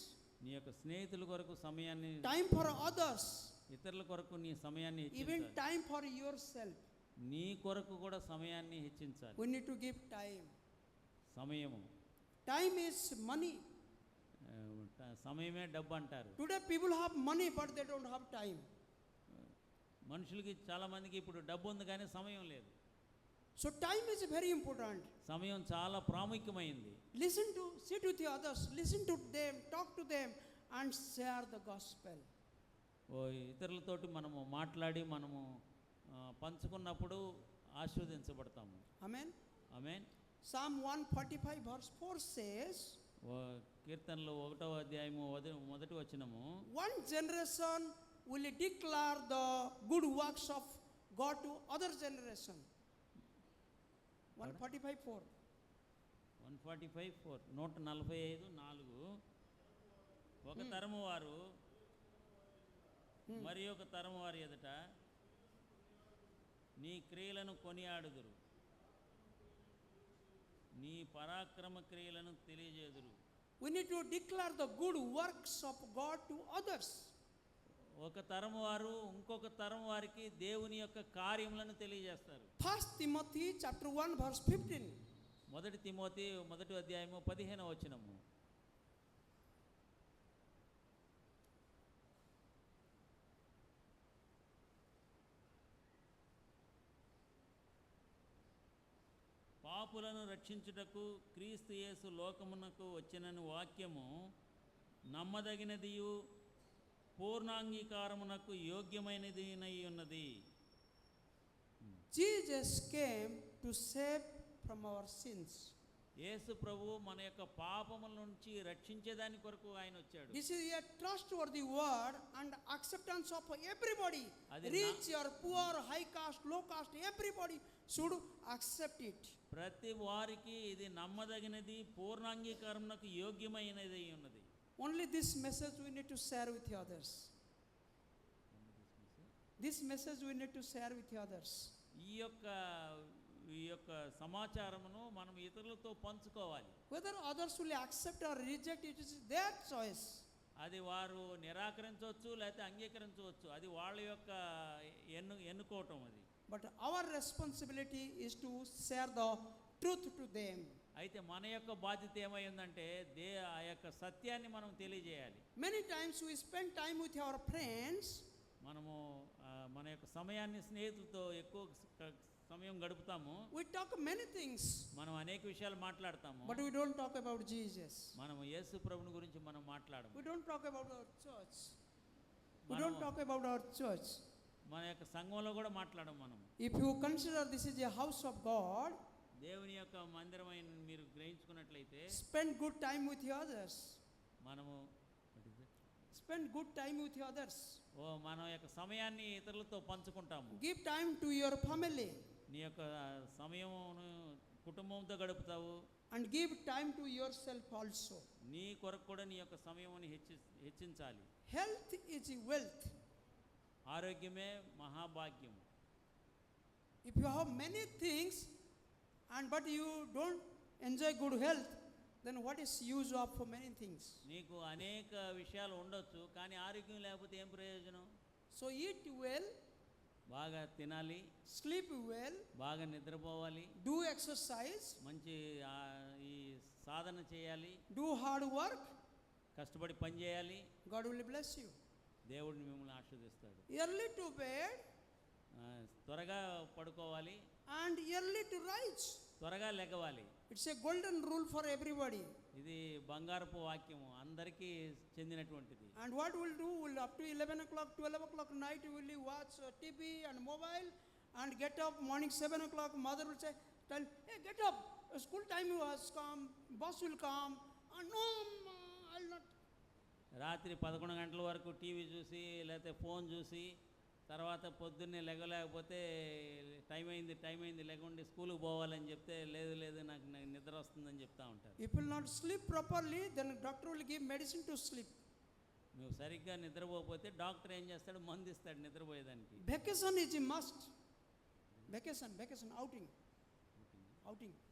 నీ యొక్క స్నేహితుల కొరకు సమయాన్ని, time for others, ఇతరుల కొరకు నీ సమయాన్ని even హెచ్చించాలి. time for yourself. నీ కొరకు కూడా సమయాన్ని హెచ్చించాలి. We need to give time. సమయము, Time is money. సమయమే డబ్బు అంటారు. Today people have money but they don't have time. మనుషులకి చాలా మందికి ఇప్పుడు డబ్బు ఉంది కానీ సమయం లేదు. So time is very important. సమయం చాలా ప్రాముఖ్యమైంది. Listen to, sit with the others, listen to them, talk to them and share the gospel. ఇతరులతోటి మనము మాట్లాడి మనము పంచుకున్నప్పుడు ఆశీర్వదించబడతాము. Amen. ఆమేన్. Psalm 145 verse 4 says, కీర్తనలు 1వ అధ్యాయము మొదటి వచనము, one generation will declare the good works of God to other generation. 145:4. 145:4 145:4 ఒక తరము వారు మరి ఒక తరము వారి ఎదుట నీ క్రియలను కొనియాడుదురు, నీ పరాక్రమ క్రియలను తెలియజేదురు. We need to declare the good works of God to others. ఒక తరం వారు ఇంకొక తరం వారికి దేవుని యొక్క కార్యములను తెలియజేస్తారు. 1 Timothy chapter 1 verse 15. మొదటి తిమోతి 1వ అధ్యాయము 15వ వచనము, పాపులను రక్షించుటకు క్రీస్తు యేసు లోకమునకు వచ్చినని వాక్యము నమ్మదగినదియు పూర్ణాంగీకారమునకు యోగ్యమైనదినై ఉన్నది. Jesus came to save from our sins. యేసు ప్రభువు మన యొక్క పాపముల నుంచి రక్షించేదాని కొరకు ఆయన వచ్చాడు. This is a trustworthy word and acceptance of everybody. Adi Rich or poor, high caste, low caste, everybody should accept it. ప్రతి వారికి ఇది నమ్మదగినది, పూర్ణాంగీకారమునకు యోగ్యమైనది ఉన్నది. Only this message we need to share with others. This message we need to share with others. ఈ యొక్క సమాచారమును మనం ఇతరులతో పంచుకోవాలి. Whether others will accept or reject, it is their choice. అది వారు నిరాకరించవచ్చు లేకపోతే అంగీకరించవచ్చు, అది వాళ్ళ యొక్క ఎన్నుకోవటం. అది But our responsibility is to share the truth to them. అయితే మన యొక్క బాధ్యత ఏమైందంటే ఆ యొక్క సత్యాన్ని మనం తెలియజేయాలి. Many times we spend time with our friends. మనము మన యొక్క సమయాన్ని స్నేహితులతో ఎక్కువ సమయం గడుపుతాము. We talk many things. మనం అనేక విషయాలు మాట్లాడతాము. But we don't talk about Jesus. మనం యేసు ప్రభుని గురించి మనం మాట్లాడము. We don't talk about our church. We don't talk about our church. మన యొక్క సంఘంలో కూడా మాట్లాడము మనం. If you consider this is a house of God, దేవుని యొక్క మందిరమైన మీరు గ్రహించుకున్నట్లయితే spend good time with the others. మనము Spend good time with the others. మన యొక్క సమయాన్ని ఇతరులతో పంచుకుంటాము. Give time to your family నీ యొక్క సమయమును కుటుంబంతో గడుపుతావు. and give time to yourself also. నీ కొరకు కూడా నీ యొక్క సమయముని హెచ్చించాలి. Health is wealth. ఆరోగ్యమే మహాభాగ్యం. If you have many things but you don't enjoy good health, then what is use of for many things? నీకు అనేక విషయాలు ఉండొచ్చు, కానీ ఆరోగ్యం లేకపోతే ఏం ప్రయోజనం? So eat well, బాగా తినాలి, sleep well, బాగా నిద్రపోవాలి, do exercise, మంచి ఈ సాధన చేయాలి, do hard work. కష్టపడి పని చేయాలి. God will bless you. దేవుడు మిమ్మల్ని ఆశీర్వదిస్తాడు. Early to bed త్వరగా పడుకోవాలి and early to rise. త్వరగా లెగవాలి. It's a golden rule for everybody. ఇది బంగారపు వాక్యము, అందరికీ చెందినటువంటిది. And what we'll do, we'll up to 11 o'clock, 12 o'clock night, we'll watch TV and mobile and get up morning 7 o'clock. Mother will say, tell, hey, get up. School time has come. Boss will come. No, I'll not. రాత్రి 11 గంటల వరకు TV చూసి లేకపోతే phone చూసి తర్వాత పొద్దున్నే లెగలేకపోతే time అయింది లెగండి స్కూల్కి పోవాలని చెప్తే లేదు నాకు నిద్ర వస్తుందని చెప్తా ఉంటారు. If you will not sleep properly, then doctor will give medicine to sleep. నువ్వు సరిగ్గా నిద్రపోకపోతే డాక్టర్ ఏం చేస్తాడు? మందు ఇస్తాడు నిద్రపోయేదానికి. Vacation is a must. Vacation, outing.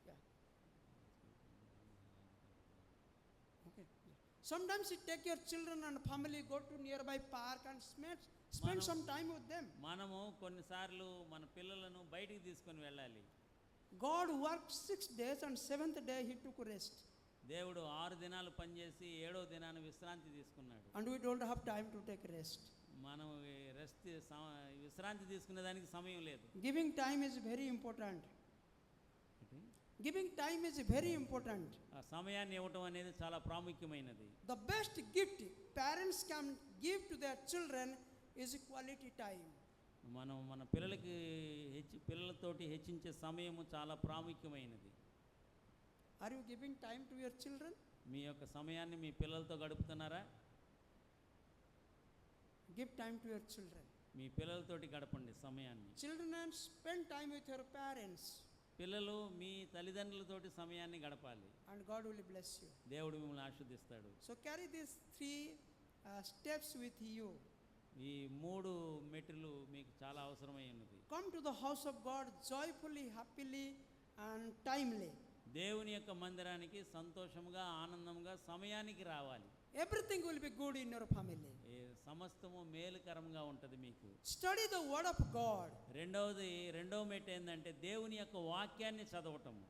Yeah. Okay. Sometimes you take your children and family, go to nearby park and spend some time with them. మనము కొన్నిసార్లు మన పిల్లలను బయటికి తీసుకొని వెళ్ళాలి. God worked 6 days and 7th day he took rest. దేవుడు 6 దినాలు పనిచేసి 7వ దినాన విశ్రాంతి తీసుకున్నాడు. And we don't have time to take rest. మనం విశ్రాంతి తీసుకునే దానికి సమయం లేదు. Giving time is very important. ఆ సమయాన్ని ఇవ్వటం అనేది చాలా ప్రాముఖ్యమైనది. The best gift parents can give to their children is quality time. మనం మన పిల్లలతోటి హెచ్చించే సమయము చాలా ప్రాముఖ్యమైనది. Are you giving time to your children? మీ యొక్క సమయాన్ని మీ పిల్లలతో గడుపుతున్నారా? Give time to your children. మీ పిల్లలతోటి గడపండి సమయాన్ని. Children, spend time with your parents. పిల్లలు మీ తల్లిదండ్రులతోటి సమయాన్ని గడపాలి. And God will bless you. దేవుడు మిమ్మల్ని ఆశీర్వదిస్తాడు. So carry these 3 steps with you. ఈ 3 మెట్లు మీకు చాలా అవసరమై ఉన్నది. Come to the house of God joyfully, happily and timely. దేవుని యొక్క మందిరానికి సంతోషంగా ఆనందంగా సమయానికి రావాలి. Everything will be good in your family. సమస్తము మేలుకరంగా ఉంటుంది మీకు. Study the word of God. రెండవ మెట్టు ఏంటంటే దేవుని యొక్క వాక్యాన్ని చదవటము.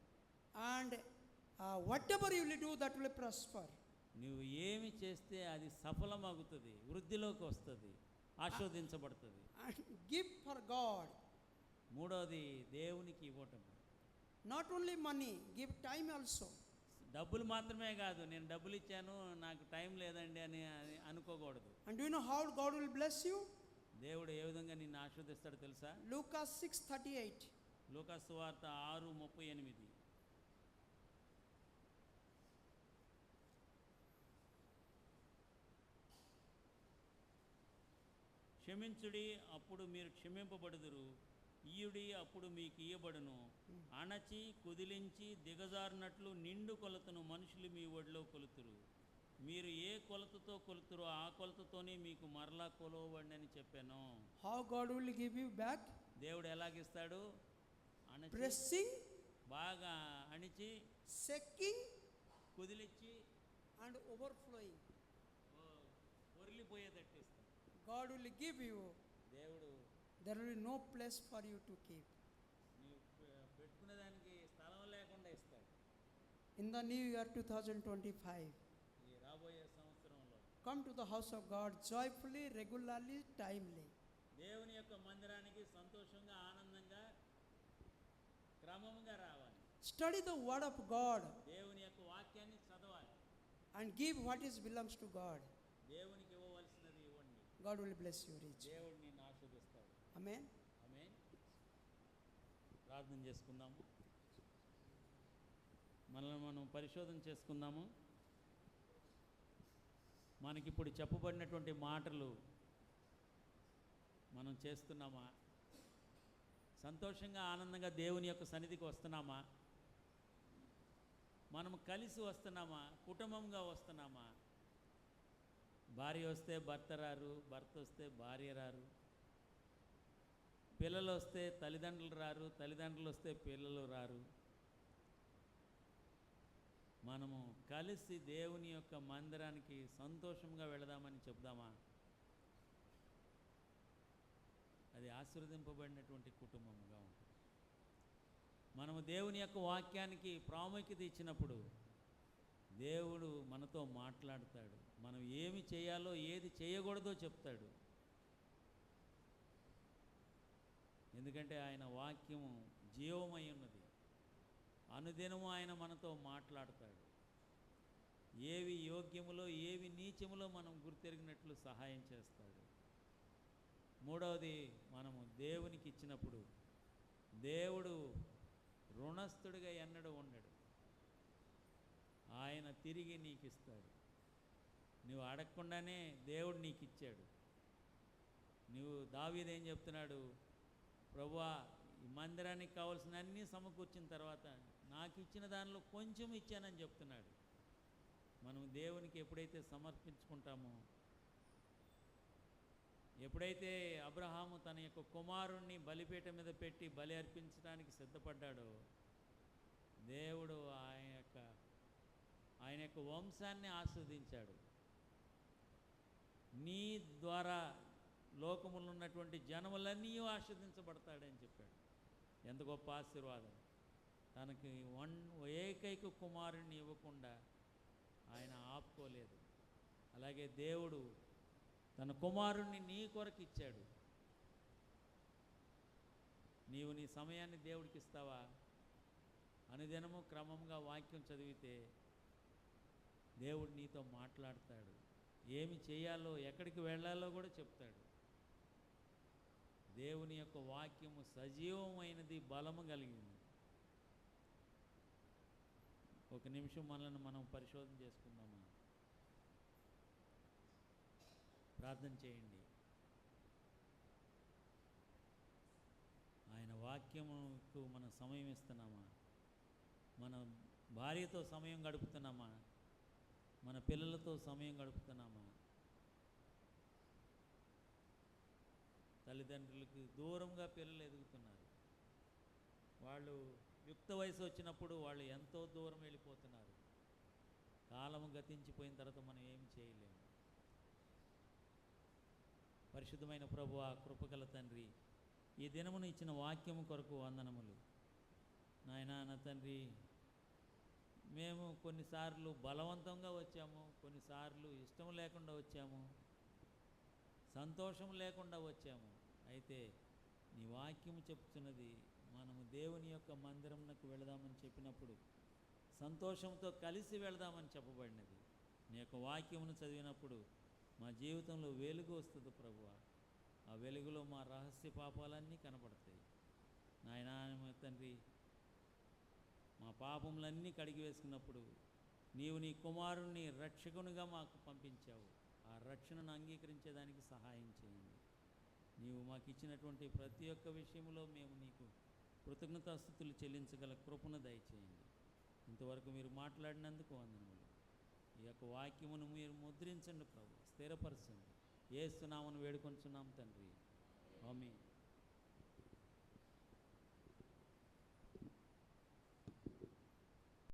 And whatever you will do, that will prosper. నువ్వు ఏమి చేస్తే అది సఫలమవుతుంది, వృద్ధిలోకి వస్తుంది, ఆశీర్వదించబడుతుంది. And give for God. మూడవది దేవునికి ఇవ్వటం. Not only money, give time also. డబ్బులు మాత్రమే కాదు, నేను డబ్బులు ఇచ్చాను నాకు టైం లేదండి అని అనుకోకూడదు. And do you know how God will bless you? దేవుడు ఏ విధంగా నిన్ను ఆశీర్వదిస్తాడో తెలుసా? Lucas 6:38. లూకాసు సువార్త 6:38. క్షమించుడి అప్పుడు మీరు క్షమింపబడుదురు, ఇయ్యుడి అప్పుడు మీకు ఇయ్యబడును, అణచి కుదిలించి దిగజారినట్లు నిండు కొలతను మనుషులు మీ ఒడిలో కొలుతురు, మీరు ఏ కొలతతో కొలుతురో ఆ కొలతతోనే మీకు మరలా కొలవబడి అని చెప్పాను. How God will give you back? దేవుడు ఎలాగిస్తాడు? Pressing, బాగా అణిచి, shaking కుదిలించి and overflowing. పొరిలిపోయేటట్టు ఇస్తాడు. God will give you. దేవుడు There will be no place for you to keep. నీవు పెట్టుకునే దానికి స్థలం లేకుండా ఇస్తాడు. In the new year 2025, ఈ రాబోయే సంవత్సరంలో come to the house of God joyfully, regularly, timely. దేవుని యొక్క మందిరానికి సంతోషంగా ఆనందంగా క్రమంగా రావాలి. Study the word of God దేవుని యొక్క వాక్యాన్ని చదవాలి. and give what is belongs to God. దేవునికి ఇవ్వవలసినది ఇవ్వండి. God will bless you rich. దేవుడు నిన్ను ఆశీర్వదిస్తాడు. ఆమేన్. ఆమేన్. ప్రార్థన చేసుకుందాము. మనల్ని మనం పరిశోధన చేసుకుందాము. మనకిప్పుడు చెప్పబడినటువంటి మాటలు మనం చేస్తున్నామా? సంతోషంగా ఆనందంగా దేవుని యొక్క సన్నిధికి వస్తున్నామా? మనం కలిసి వస్తున్నామా? కుటుంబంగా వస్తున్నామా? భార్య వస్తే భర్త రారు, భర్త వస్తే భార్య రారు, పిల్లలు వస్తే తల్లిదండ్రులు రారు, తల్లిదండ్రులు వస్తే పిల్లలు రారు. మనము కలిసి దేవుని యొక్క మందిరానికి సంతోషంగా వెళదామని చెప్దామా? అది ఆశీర్వదింపబడినటువంటి కుటుంబముగా ఉంటుంది. మనము దేవుని యొక్క వాక్యానికి ప్రాముఖ్యత ఇచ్చినప్పుడు దేవుడు మనతో మాట్లాడతాడు. మనం ఏమి చేయాలో ఏది చేయకూడదో చెప్తాడు. ఎందుకంటే ఆయన వాక్యము జీవమై ఉన్నది. అనుదినము ఆయన మనతో మాట్లాడతాడు. ఏవి యోగ్యములో ఏవి నీచములో మనం గుర్తెరిగినట్లు సహాయం చేస్తాడు. మూడవది, మనము దేవునికి ఇచ్చినప్పుడు దేవుడు రుణస్థుడిగా ఎన్నడూ ఉండడు. ఆయన తిరిగి నీకు ఇస్తాడు. నువ్వు అడగకుండానే దేవుడు నీకు ఇచ్చాడు. నువ్వు దావీదు ఏం చెప్తున్నాడు? ప్రభువా, ఈ మందిరానికి కావాల్సిన అన్నీ సమకూర్చిన తర్వాత నాకు ఇచ్చిన దానిలో కొంచెం ఇచ్చానని చెప్తున్నాడు. మనం దేవునికి ఎప్పుడైతే సమర్పించుకుంటామో, ఎప్పుడైతే అబ్రహాము తన యొక్క కుమారుణ్ణి బలిపీఠం మీద పెట్టి బలి అర్పించడానికి సిద్ధపడ్డాడో, దేవుడు ఆయన యొక్క వంశాన్ని ఆస్వాదించాడు. నీ ద్వారా లోకములో ఉన్నటువంటి జనములన్నీ ఆస్వాదించబడతాడని చెప్పాడు. ఎంత గొప్ప ఆశీర్వాదం! తనకి ఏకైక కుమారుణ్ణి ఇవ్వకుండా ఆయన ఆపుకోలేదు. అలాగే దేవుడు తన కుమారుణ్ణి నీ కొరకు ఇచ్చాడు. నీవు నీ సమయాన్ని దేవుడికి ఇస్తావా? అనుదినము క్రమంగా వాక్యం చదివితే దేవుడు నీతో మాట్లాడతాడు. ఏమి చేయాలో, ఎక్కడికి వెళ్ళాలో కూడా చెప్తాడు. దేవుని యొక్క వాక్యము సజీవమైనది, బలము కలిగింది. ఒక నిమిషం మనల్ని మనం పరిశోధన చేసుకుందామా? ప్రార్థన చేయండి. ఆయన వాక్యముకు మనం సమయం ఇస్తున్నామా? మన భార్యతో సమయం గడుపుతున్నామా? మన పిల్లలతో సమయం గడుపుతున్నామా? తల్లిదండ్రులకు దూరంగా పిల్లలు ఎదుగుతున్నారు. వాళ్ళు యుక్త వయసు వచ్చినప్పుడు వాళ్ళు ఎంతో దూరం వెళ్ళిపోతున్నారు. కాలము గతించిపోయిన తర్వాత మనం ఏమి చేయలేము. పరిశుద్ధమైన ప్రభువా, కృపగల తండ్రి, ఈ దినమును ఇచ్చిన వాక్యము కొరకు వందనములు. నాయనా, నా తండ్రి, మేము కొన్నిసార్లు బలవంతంగా వచ్చాము, కొన్నిసార్లు ఇష్టం లేకుండా వచ్చాము, సంతోషం లేకుండా వచ్చాము. అయితే నీ వాక్యము చెప్తున్నది, మనము దేవుని యొక్క మందిరంకు వెళదామని చెప్పినప్పుడు సంతోషంతో కలిసి వెళదామని చెప్పబడినది. నీ యొక్క వాక్యమును చదివినప్పుడు మా జీవితంలో వెలుగు వస్తుంది ప్రభువా. ఆ వెలుగులో మా రహస్య పాపాలన్నీ కనపడతాయి. నాయనా, మా తండ్రి, మా పాపములన్నీ కడిగి వేసుకున్నప్పుడు నీవు నీ కుమారుణ్ణి రక్షకునిగా మాకు పంపించావు. ఆ రక్షణను అంగీకరించేదానికి సహాయం చేయండి. నీవు మాకు ఇచ్చినటువంటి ప్రతి ఒక్క విషయంలో మేము నీకు కృతజ్ఞతాస్తుతులు చెల్లించగల కృపను దయచేయండి. ఇంతవరకు మీరు మాట్లాడినందుకు వందనములు. ఈ యొక్క వాక్యమును మీరు ముద్రించండి ప్రభు, స్థిరపరచండి. యేసు నామమున వేడుకొంచున్నాం తండ్రి. ఆమేన్.